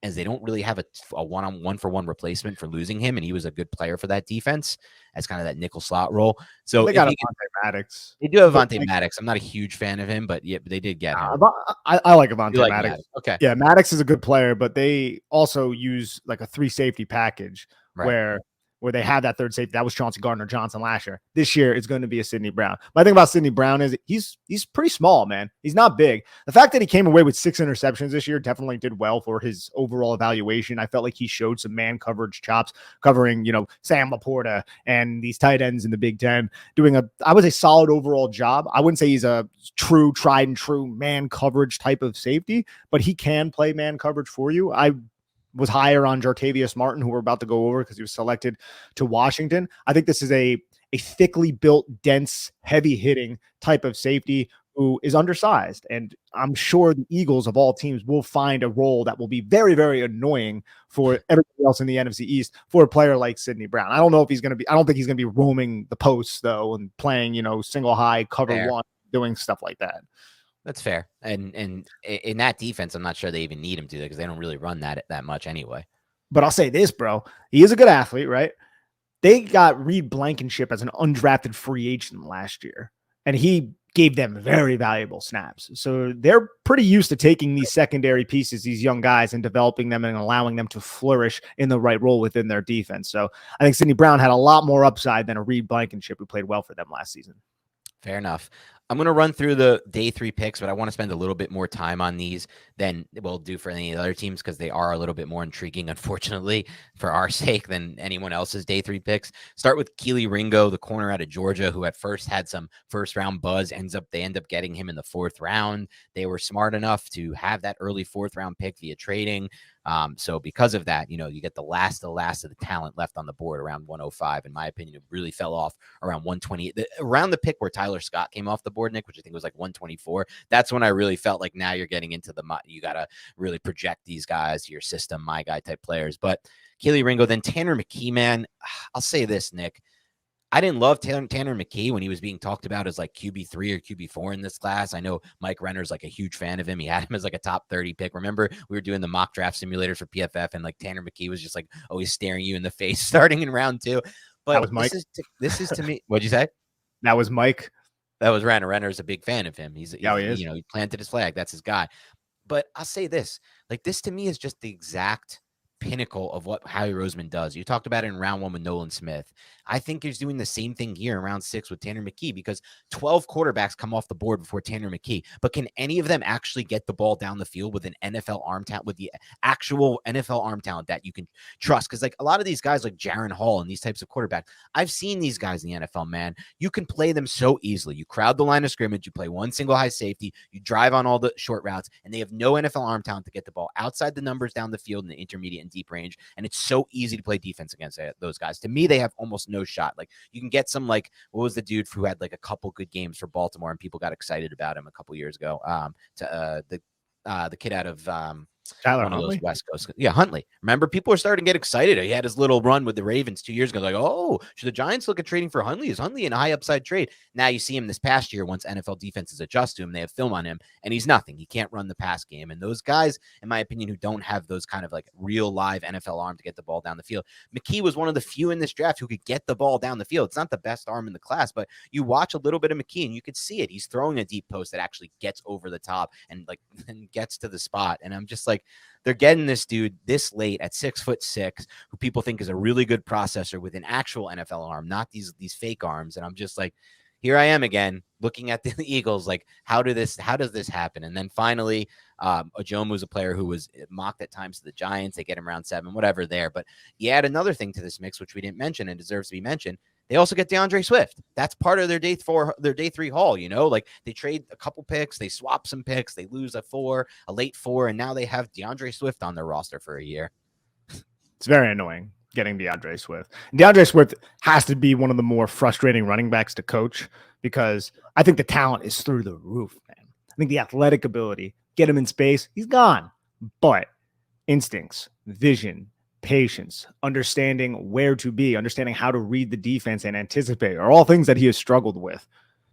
as they don't really have a one-for-one replacement for losing him, and he was a good player for that defense as kind of that nickel slot role. So they got Avonte Maddox. They do have Avonte Maddox. I'm not a huge fan of him, but yeah, they did get him. I like Avonte Maddox. Okay. Yeah, Maddox is a good player, but they also use like a 3 safety package where they have that third safety. That was Chauncey Gardner-Johnson last year. This year, it's going to be a Sidney Brown. My thing about Sidney Brown is he's pretty small, man. He's not big. The fact that he came away with 6 interceptions this year definitely did well for his overall evaluation. I felt like he showed some man coverage chops, covering, Sam Laporta and these tight ends in the Big Ten, doing I would say, solid overall job. I wouldn't say he's a tried and true man coverage type of safety, but he can play man coverage for you. I was higher on Jartavius Martin, who we're about to go over because he was selected to Washington. I think this is a thickly built, dense, heavy-hitting type of safety who is undersized. And I'm sure the Eagles, of all teams, will find a role that will be very, very annoying for everybody else in the NFC East for a player like Sidney Brown. I don't think he's going to be roaming the posts, though, and playing, single high, cover one, doing stuff like that. That's fair. And in that defense, I'm not sure they even need him to, because they don't really run that much anyway. But I'll say this, bro. He is a good athlete, right? They got Reed Blankenship as an undrafted free agent last year, and he gave them very valuable snaps. So they're pretty used to taking these secondary pieces, these young guys, and developing them and allowing them to flourish in the right role within their defense. So I think Sidney Brown had a lot more upside than a Reed Blankenship, who played well for them last season. Fair enough. I'm going to run through the day 3 picks, but I want to spend a little bit more time on these than we'll do for any other teams, because they are a little bit more intriguing, unfortunately, for our sake, than anyone else's day 3 picks. Start with Keely Ringo, the corner out of Georgia, who at first had some first-round buzz. They end up getting him in the 4th round. They were smart enough to have that early 4th round pick via trading. So because of that, you get the last of the talent left on the board around 105. In my opinion, it really fell off around 120, around the pick where Tyler Scott came off the board, Nick, which I think was like 124. That's when I really felt like now you're getting into you got to really project these guys to your system, my guy type players. But Kelee Ringo, then Tanner McKee, man, I'll say this, Nick. I didn't love Tanner McKee when he was being talked about as like QB3 or QB4 in this class. I know Mike Renner's like a huge fan of him. He had him as like a top 30 pick. Remember, we were doing the mock draft simulators for PFF, and like Tanner McKee was just like always staring you in the face starting in round 2. But that was Mike. This is to me. What'd you say? That was Mike. That was Renner. Renner's a big fan of him. He is. He planted his flag. That's his guy. But I'll say this, like this to me is just the exact pinnacle of what Howie Roseman does. You talked about it in round 1 with Nolan Smith. I think he's doing the same thing here in round 6 with Tanner McKee, because 12 quarterbacks come off the board before Tanner McKee. But can any of them actually get the ball down the field with an NFL arm talent, with the actual NFL arm talent that you can trust? Because like a lot of these guys like Jaron Hall and these types of quarterbacks, I've seen these guys in the NFL, man. You can play them so easily. You crowd the line of scrimmage, you play one single high safety, you drive on all the short routes, and they have no NFL arm talent to get the ball outside the numbers down the field in the intermediate and deep range. And it's so easy to play defense against those guys. To me, they have almost no shot. Like you can get some, like, what was the dude who had like a couple good games for Baltimore and people got excited about him a couple years ago? The kid out of Tyler one Huntley? of those West Coast. Yeah, Huntley. Remember, people are starting to get excited. He had his little run with the Ravens 2 years ago. Like, oh, should the Giants look at trading for Huntley? Is Huntley in a high upside trade? Now you see him this past year, once NFL defenses adjust to him, they have film on him, and he's nothing. He can't run the pass game. And those guys, in my opinion, who don't have those kind of like real live NFL arm to get the ball down the field. McKee was one of the few in this draft who could get the ball down the field. It's not the best arm in the class, but you watch a little bit of McKee and you could see it. He's throwing a deep post that actually gets over the top and like and gets to the spot. And I'm just like, they're getting this dude this late at 6'6", who people think is a really good processor with an actual NFL arm, not these fake arms. And I'm just like, here I am again, looking at the Eagles, like, how does this happen? And then finally, Ojomu's a player who was mocked at times to the Giants. They get him around 7, whatever there. But you add another thing to this mix, which we didn't mention and deserves to be mentioned. They also get DeAndre Swift. That's part of their day 3 haul, like they trade a couple picks, they swap some picks, they lose a late 4, and now they have DeAndre Swift on their roster for a year. It's very annoying getting DeAndre Swift. DeAndre Swift has to be one of the more frustrating running backs to coach, because I think the talent is through the roof, man. I think the athletic ability, get him in space, he's gone. But instincts, vision, patience, understanding where to be, understanding how to read the defense and anticipate are all things that he has struggled with.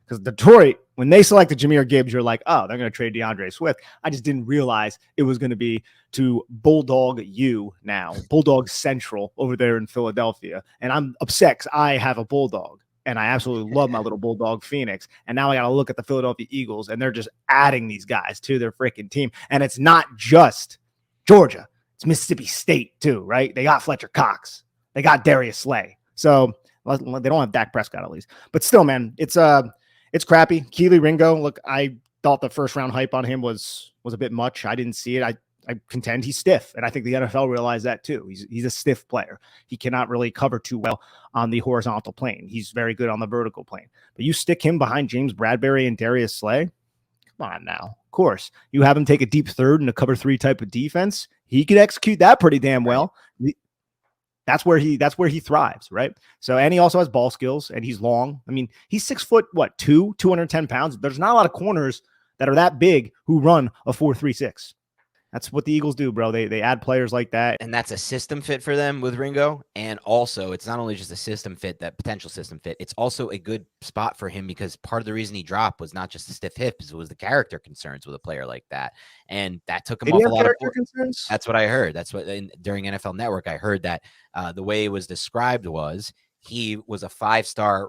Because Detroit, when they selected Jahmyr Gibbs, you're like, oh, they're going to trade DeAndre Swift. I just didn't realize it was going to be to Bulldog U now, Bulldog Central over there in Philadelphia. And I'm upset because I have a Bulldog, and I absolutely love my little Bulldog Phoenix. And now I got to look at the Philadelphia Eagles, and they're just adding these guys to their freaking team. And it's not just Georgia. It's Mississippi State too, right? They got Fletcher Cox. They got Darius Slay. So they don't have Dak Prescott at least. But still, man, it's crappy. Kelee Ringo, look, I thought the first round hype on him was a bit much. I didn't see it. I contend he's stiff, and I think the NFL realized that too. He's a stiff player. He cannot really cover too well on the horizontal plane. He's very good on the vertical plane. But you stick him behind James Bradbury and Darius Slay, come on now. Of course, you have him take a deep third in a cover 3 type of defense. He could execute that pretty damn well. That's where he thrives, right? So, and he also has ball skills, and he's long. I mean, he's 6'2", 210 pounds. There's not a lot of corners that are that big who run a 4.36. That's what the Eagles do, bro. They add players like that. And that's a system fit for them with Ringo. And also, it's not only just a system fit, that potential system fit, it's also a good spot for him, because part of the reason he dropped was not just the stiff hips, it was the character concerns with a player like that. And that took him off a lot of concerns. That's what I heard. That's what during NFL Network, I heard that the way it was described was he was a 5-star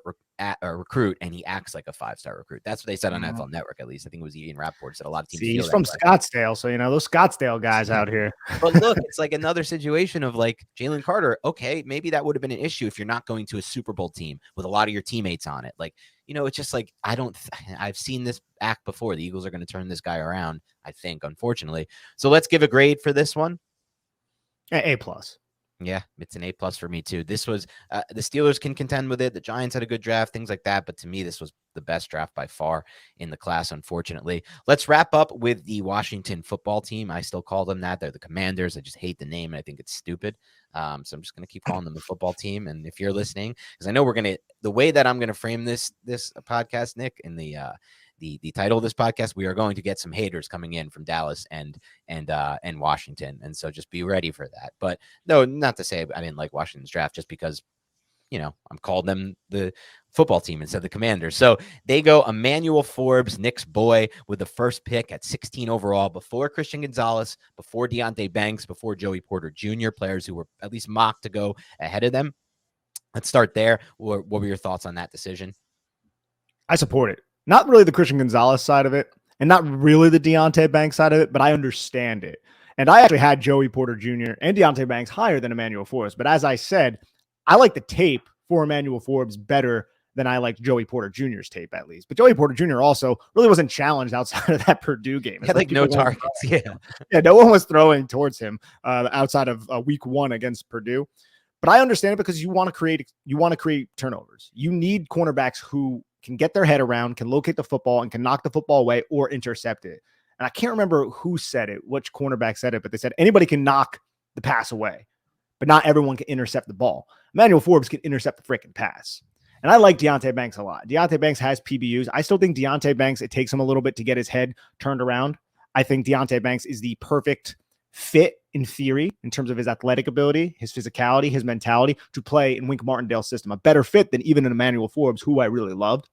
recruit, and he acts like a 5-star recruit. That's what they said on NFL Network, at least. I think it was Ian Rappaport said a lot of teams. See, he's from Scottsdale, so those Scottsdale guys out here. But look, it's like another situation of like Jalen Carter. Okay, maybe that would have been an issue if you're not going to a Super Bowl team with a lot of your teammates on it. Like, it's just like I've seen this act before. The Eagles are going to turn this guy around, I think, unfortunately. So let's give a grade for this one. A+. Yeah, it's an A+ for me too. This was the Steelers can contend with it. The Giants had a good draft, things like that. But to me, this was the best draft by far in the class, unfortunately. Let's wrap up with the Washington football team. I still call them that. They're the Commanders. I just hate the name. And I think it's stupid. So I'm just going to keep calling them the football team. And if you're listening, because I know the way that I'm going to frame this podcast, Nick, in the title of this podcast, we are going to get some haters coming in from Dallas and Washington. And so just be ready for that. But no, not to say I didn't like Washington's draft, just because, I'm calling them the football team instead of the Commanders. So they go Emmanuel Forbes, Nick's boy, with the first pick at 16 overall, before Christian Gonzalez, before Deonte Banks, before Joey Porter Jr., players who were at least mocked to go ahead of them. Let's start there. What were your thoughts on that decision? I support it. Not really the Christian Gonzalez side of it, and not really the Deonte Banks side of it, but I understand it. And I actually had Joey Porter Jr. and Deonte Banks higher than Emmanuel Forbes. But as I said, I like the tape for Emmanuel Forbes better than I liked Joey Porter Jr.'s tape, at least. But Joey Porter Jr. also really wasn't challenged outside of that Purdue game. Had like no targets. Yeah, no one was throwing towards him outside of week 1 against Purdue. But I understand it, because you want to create turnovers. You need cornerbacks who can get their head around, can locate the football, and can knock the football away or intercept it. And I can't remember who said it, which cornerback said it, but they said anybody can knock the pass away, but not everyone can intercept the ball. Emmanuel Forbes can intercept the freaking pass. And I like Deonte Banks a lot. Deonte Banks has PBUs. I still think Deonte Banks, it takes him a little bit to get his head turned around. I think Deonte Banks is the perfect fit in theory, in terms of his athletic ability, his physicality, his mentality, to play in Wink Martindale's system. A better fit than even an Emmanuel Forbes, who I really loved.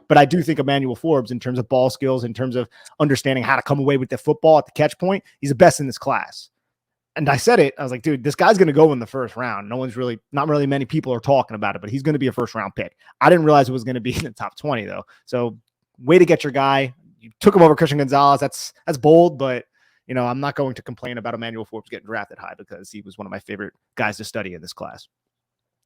But I do think Emmanuel Forbes, in terms of ball skills, in terms of understanding how to come away with the football at the catch point, he's the best in this class. And I said it, I was like, dude, this guy's going to go in the first round. Not really many people are talking about it, but he's going to be a first round pick. I didn't realize it was going to be in the top 20 though. So way to get your guy. You took him over Christian Gonzalez. That's bold, but I'm not going to complain about Emmanuel Forbes getting drafted high, because he was one of my favorite guys to study in this class.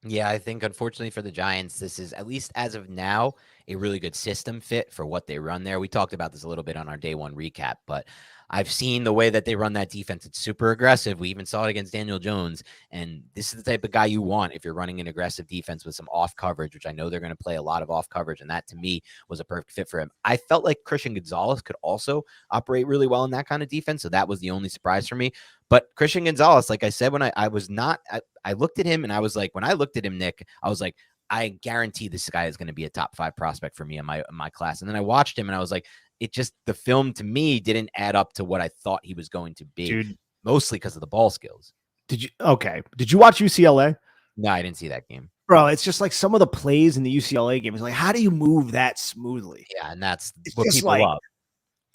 Yeah, I think unfortunately for the Giants, this is, at least as of now, a really good system fit for what they run there. We talked about this a little bit on our day one recap, but I've seen the way that they run that defense. It's super aggressive. We even saw it against Daniel Jones. And this is the type of guy you want if you're running an aggressive defense with some off coverage, which I know they're going to play a lot of off coverage. And that, to me, was a perfect fit for him. I felt like Christian Gonzalez could also operate really well in that kind of defense. So that was the only surprise for me. But Christian Gonzalez, like I said, when I looked at him, and I was like, when I looked at him, Nick, I was like, I guarantee this guy is going to be a top 5 prospect for me in my class. And then I watched him, and I was like, the film to me didn't add up to what I thought he was going to be. Dude, mostly because of the ball skills. Did you watch UCLA? No, I didn't see that game. Bro, it's just like some of the plays in the UCLA game is like, how do you move that smoothly? Yeah, and that's what people love.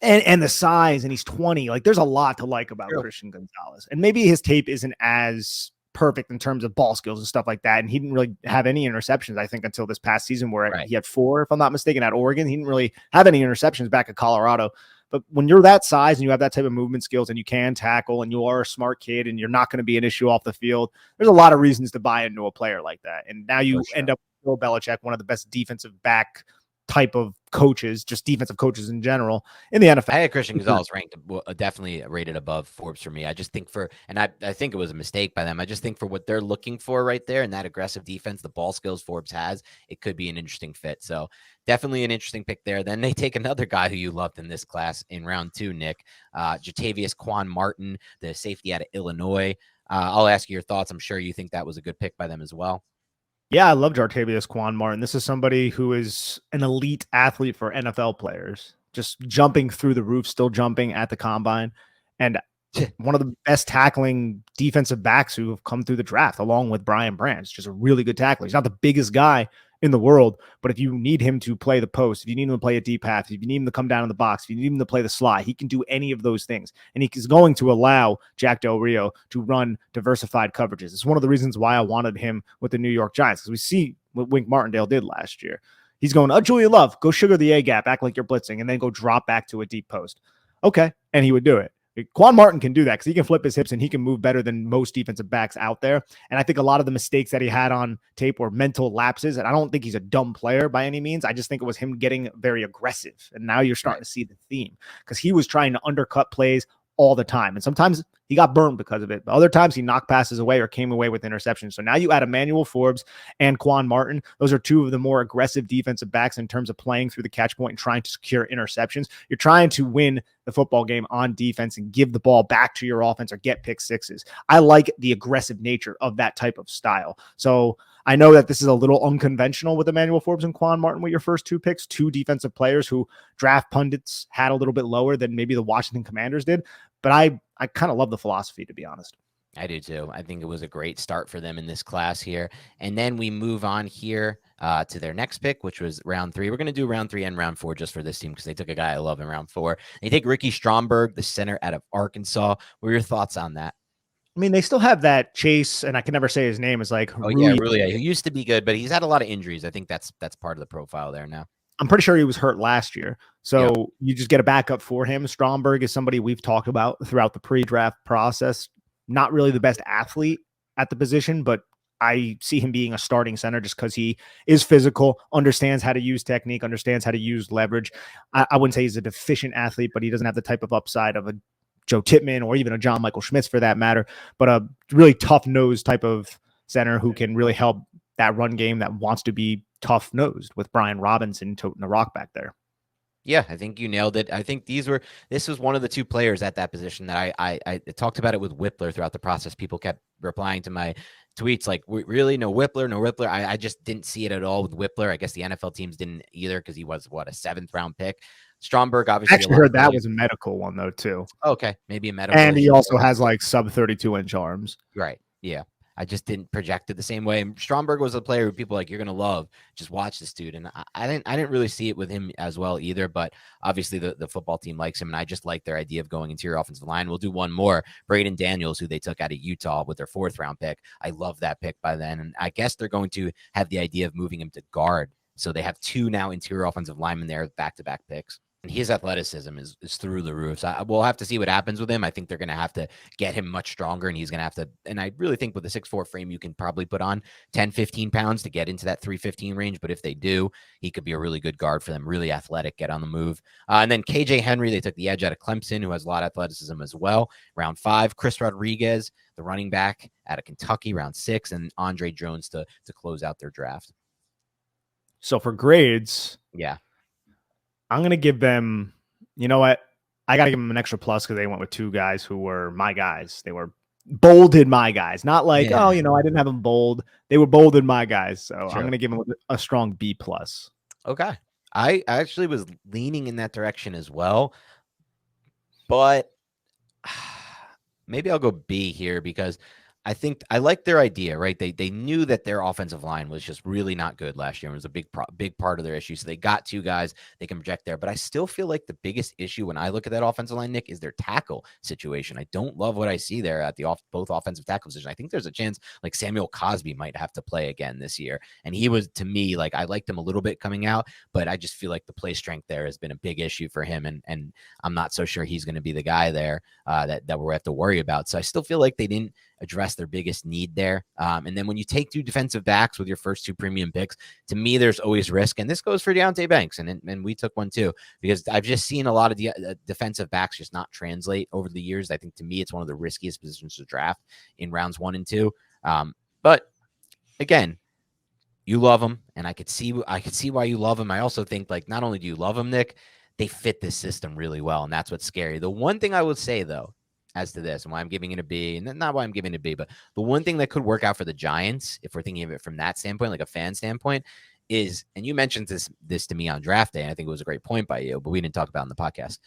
And the size, and he's 20. Like, there's a lot to like about Christian Gonzalez. And maybe his tape isn't as perfect in terms of ball skills and stuff like that. And he didn't really have any interceptions, I think, until this past season, where he had 4, if I'm not mistaken, at Oregon. He didn't really have any interceptions back at Colorado. But when you're that size and you have that type of movement skills, and you can tackle, and you are a smart kid, and you're not going to be an issue off the field, there's a lot of reasons to buy into a player like that. And now you end up with Bill Belichick, one of the best defensive back type of coaches, just defensive coaches in general in the NFL. I had Christian Gonzalez ranked definitely rated above Forbes for me. I just think I think it was a mistake by them. I just think for what they're looking for right there in that aggressive defense, the ball skills Forbes has, it could be an interesting fit. So definitely an interesting pick there. Then they take another guy who you loved in this class in round 2, Nick, Jatavius Quan Martin, the safety out of Illinois. I'll ask you your thoughts. I'm sure you think that was a good pick by them as well. Yeah, I love Jartavius Quan Martin. This is somebody who is an elite athlete for NFL players, just jumping through the roof, still jumping at the combine, and one of the best tackling defensive backs who have come through the draft, along with Brian Branch. Just a really good tackler. He's not the biggest guy in the world, but if you need him to play the post, if you need him to play a deep pass, if you need him to come down in the box, if you need him to play the slide, he can do any of those things. And he is going to allow Jack Del Rio to run diversified coverages. It's one of the reasons why I wanted him with the New York Giants, because we see what Wink Martindale did last year. He's going, Julian Love, go sugar the A gap, act like you're blitzing, and then go drop back to a deep post. Okay. And he would do it. Quan Martin can do that because he can flip his hips and he can move better than most defensive backs out there. And I think a lot of the mistakes that he had on tape were mental lapses. And I don't think he's a dumb player by any means. I just think it was him getting very aggressive. And now you're starting to see the theme because he was trying to undercut plays all the time. And sometimes he got burned because of it. But other times he knocked passes away or came away with interceptions. So now you add Emmanuel Forbes and Quan Martin. Those are two of the more aggressive defensive backs in terms of playing through the catch point and trying to secure interceptions. You're trying to win the football game on defense and give the ball back to your offense or get pick sixes. I like the aggressive nature of that type of style. So I know that this is a little unconventional with Emmanuel Forbes and Quan Martin with your first two picks, two defensive players who draft pundits had a little bit lower than maybe the Washington Commanders did. But I kind of love the philosophy, to be honest. I do too. I think it was a great start for them in this class here. And then we move on here to their next pick, which was round 3. We're going to do round 3 and round 4 just for this team because they took a guy I love in round 4. They take Ricky Stromberg, the center out of Arkansas. What are your thoughts on that? I mean, they still have that Chase, and I can never say his name, is like, Rullier. He used to be good, but he's had a lot of injuries. I think that's part of the profile there now. I'm pretty sure he was hurt last year. So you just get a backup for him. Stromberg is somebody we've talked about throughout the pre-draft process. Not really the best athlete at the position, but I see him being a starting center just because he is physical, understands how to use technique, understands how to use leverage. I wouldn't say he's a deficient athlete, but he doesn't have the type of upside of a Joe Tippmann or even a John Michael Schmitz for that matter, but a really tough-nosed type of center who can really help that run game that wants to be tough-nosed with Brian Robinson toting the rock back there. Yeah, I think you nailed it. I think this was one of the two players at that position that I talked about it with Whippler throughout the process. People kept replying to my tweets like, really? No Whippler, no Whippler. I just didn't see it at all with Whippler. I guess the NFL teams didn't either because he was, a 7th round pick. Stromberg, obviously. I actually heard that was a medical one, though, too. Okay, maybe a medical. And he also has like sub 32-inch arms. Right. Yeah. I just didn't project it the same way. And Stromberg was a player who people like, you're going to love. Just watch this dude. And I didn't really see it with him as well either. But obviously the football team likes him. And I just like their idea of going interior offensive line. We'll do one more. Braden Daniels, who they took out of Utah with their 4th round pick. I love that pick by then. And I guess they're going to have the idea of moving him to guard. So they have 2 now interior offensive linemen there with back-to-back picks. And his athleticism is through the roof. So we'll have to see what happens with him. I think they're going to have to get him much stronger, and he's going to have to. And I really think with a 6'4" frame, you can probably put on 10, 15 pounds to get into that 315 range. But if they do, he could be a really good guard for them, really athletic, get on the move. And then KJ Henry, they took the edge out of Clemson, who has a lot of athleticism as well. Round 5, Chris Rodriguez, the running back out of Kentucky, round 6, and Andre Jones to close out their draft. So for grades, yeah. I'm going to give them, you know what? I got to give them an extra plus because they went with 2 guys who were my guys. They were bolded my guys. Not like, I didn't have them bold. They were bolded my guys. So I'm going to give them a strong B+. Okay. I actually was leaning in that direction as well. But maybe I'll go B here because I think I like their idea, right? They knew that their offensive line was just really not good last year. It was a big part of their issue. So they got 2 guys they can project there. But I still feel like the biggest issue when I look at that offensive line, Nick, is their tackle situation. I don't love what I see there at both offensive tackle positions. I think there's a chance like Samuel Cosby might have to play again this year. And he was, to me, like I liked him a little bit coming out, but I just feel like the play strength there has been a big issue for him. And I'm not so sure he's going to be the guy there that we have to worry about. So I still feel like they didn't address their biggest need there. And then when you take 2 defensive backs with your first 2 premium picks, to me, there's always risk. And this goes for Deontay Banks. And we took one too, because I've just seen a lot of the defensive backs just not translate over the years. I think to me, it's one of the riskiest positions to draft in rounds 1 and 2. But again, you love them. And I could see why you love them. I also think like, not only do you love them, Nick, they fit this system really well. And that's what's scary. The one thing I would say though, as to this and why I'm giving it a B, and not why I'm giving it a B, but the one thing that could work out for the Giants, if we're thinking of it from that standpoint, like a fan standpoint, is, and you mentioned this to me on draft day, and I think it was a great point by you, but we didn't talk about it in the podcast.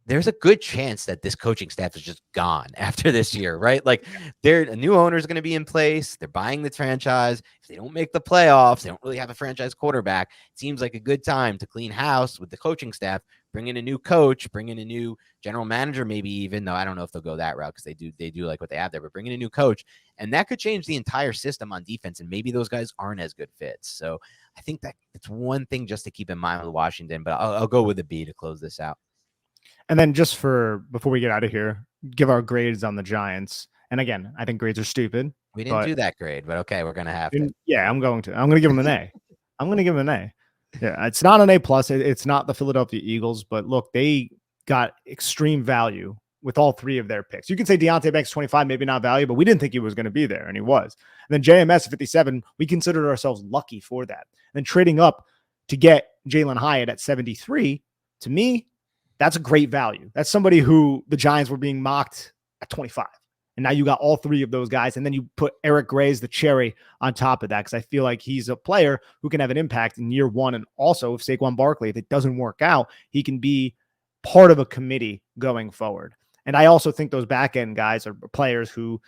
There's a good chance that this coaching staff is just gone after this year, right? Like a new owner is going to be in place. They're buying the franchise. If they don't make the playoffs, they don't really have a franchise quarterback. It seems like a good time to clean house with the coaching staff, bring in a new coach, bring in a new general manager, maybe even though I don't know if they'll go that route because they do like what they have there, but bring in a new coach. And that could change the entire system on defense. And maybe those guys aren't as good fits. So I think that it's one thing just to keep in mind with Washington, but I'll go with a B to close this out. And then just before we get out of here, give our grades on the Giants. And again, I think grades are stupid. We didn't do that grade, but okay, we're going to have to. Yeah, I'm going to give them an A. I'm going to give them an A. Yeah, it's not an A+. It's not the Philadelphia Eagles, but look, they got extreme value with all three of their picks. You can say Deontay Banks 25, maybe not value, but we didn't think he was going to be there, and he was. And then JMS 57, we considered ourselves lucky for that. And then trading up to get Jalen Hyatt at 73, to me, that's a great value. That's somebody who the Giants were being mocked at 25. And now you got all three of those guys. And then you put Eric Gray as the cherry on top of that, because I feel like he's a player who can have an impact in year one. And also, if Saquon Barkley, if it doesn't work out, he can be part of a committee going forward. And I also think those back end guys are players who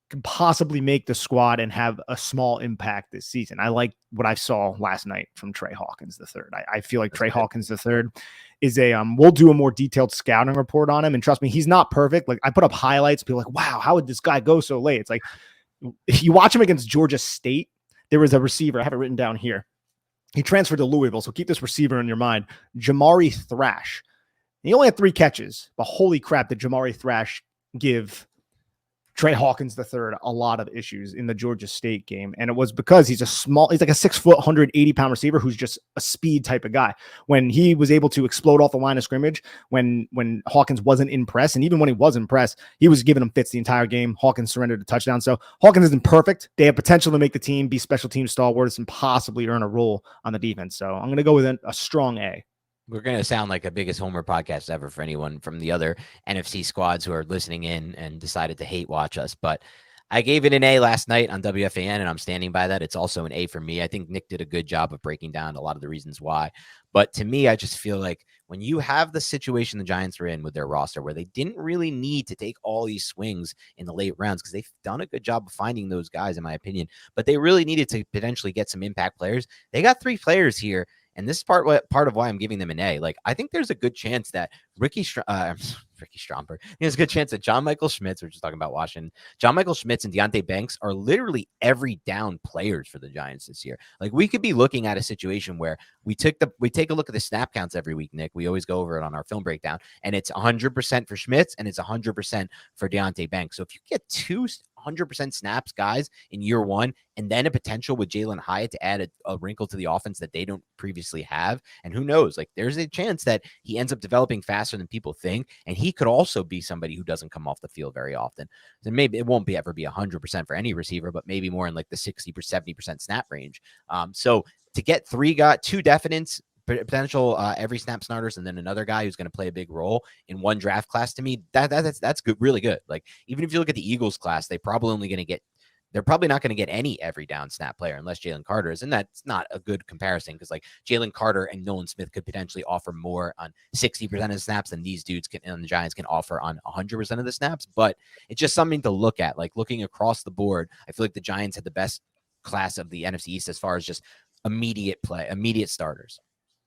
can possibly make the squad and have a small impact this season. I like what I saw last night from Trey Hawkins III. I feel like Trey Hawkins III is we'll do a more detailed scouting report on him. And trust me, he's not perfect. Like, I put up highlights, people like, wow, how would this guy go so late? It's like, if you watch him against Georgia State, there was a receiver, I have it written down here. He transferred to Louisville, so keep this receiver in your mind. Jamari Thrash. He only had 3 catches, but holy crap, did Jamari Thrash give Trey Hawkins III a lot of issues in the Georgia State game. And it was because he's like a 6 foot, 180-pound receiver who's just a speed type of guy. When he was able to explode off the line of scrimmage, when Hawkins wasn't in press, and even when he was in press, he was giving him fits the entire game. Hawkins surrendered a touchdown. So Hawkins isn't perfect. They have potential to make the team, be special team stalwarts, and possibly earn a role on the defense. So I'm going to go with a strong A. We're going to sound like a biggest homer podcast ever for anyone from the other NFC squads who are listening in and decided to hate watch us. But I gave it an A last night on WFAN, and I'm standing by that. It's also an A for me. I think Nick did a good job of breaking down a lot of the reasons why. But to me, I just feel like when you have the situation the Giants were in with their roster, where they didn't really need to take all these swings in the late rounds, because they've done a good job of finding those guys, in my opinion, but they really needed to potentially get some impact players. They got 3 players here. And this is part of why I'm giving them an A. Like, I think there's a good chance that Ricky Stromberg, there's a good chance that John Michael Schmitz, we're just talking about Washington, John Michael Schmitz and Deontay Banks are literally every down players for the Giants this year. Like, we could be looking at a situation where we take a look at the snap counts every week, Nick. We always go over it on our film breakdown, and it's 100% for Schmitz and it's 100% for Deontay Banks. So if you get 2 100% snaps guys in year one, and then a potential with Jalen Hyatt to add a wrinkle to the offense that they don't previously have. And who knows, like, there's a chance that he ends up developing faster than people think. And he could also be somebody who doesn't come off the field very often. So maybe it won't ever be 100% for any receiver, but maybe more in like the 60 or 70% snap range. So to get 2 definites, potential every snap starters, and then another guy who's going to play a big role in one draft class, to me, that's good, really good. Like, even if you look at the Eagles class, they're probably not going to get any every down snap player unless Jalen Carter is, and that's not a good comparison, because like Jalen Carter and Nolan Smith could potentially offer more on 60% of the snaps than these dudes and the Giants can offer on 100% of the snaps. But it's just something to look at. Like, looking across the board, I feel like the Giants had the best class of the NFC East as far as just immediate starters.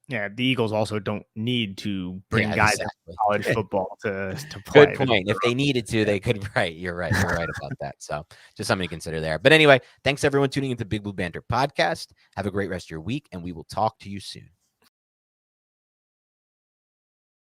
Yeah, the Eagles also don't need to bring guys in college football to play. Good point. If they needed to, they could. Right. You're right. You're right about that. So just something to consider there. But anyway, thanks everyone tuning into Big Blue Banter podcast. Have a great rest of your week, and we will talk to you soon.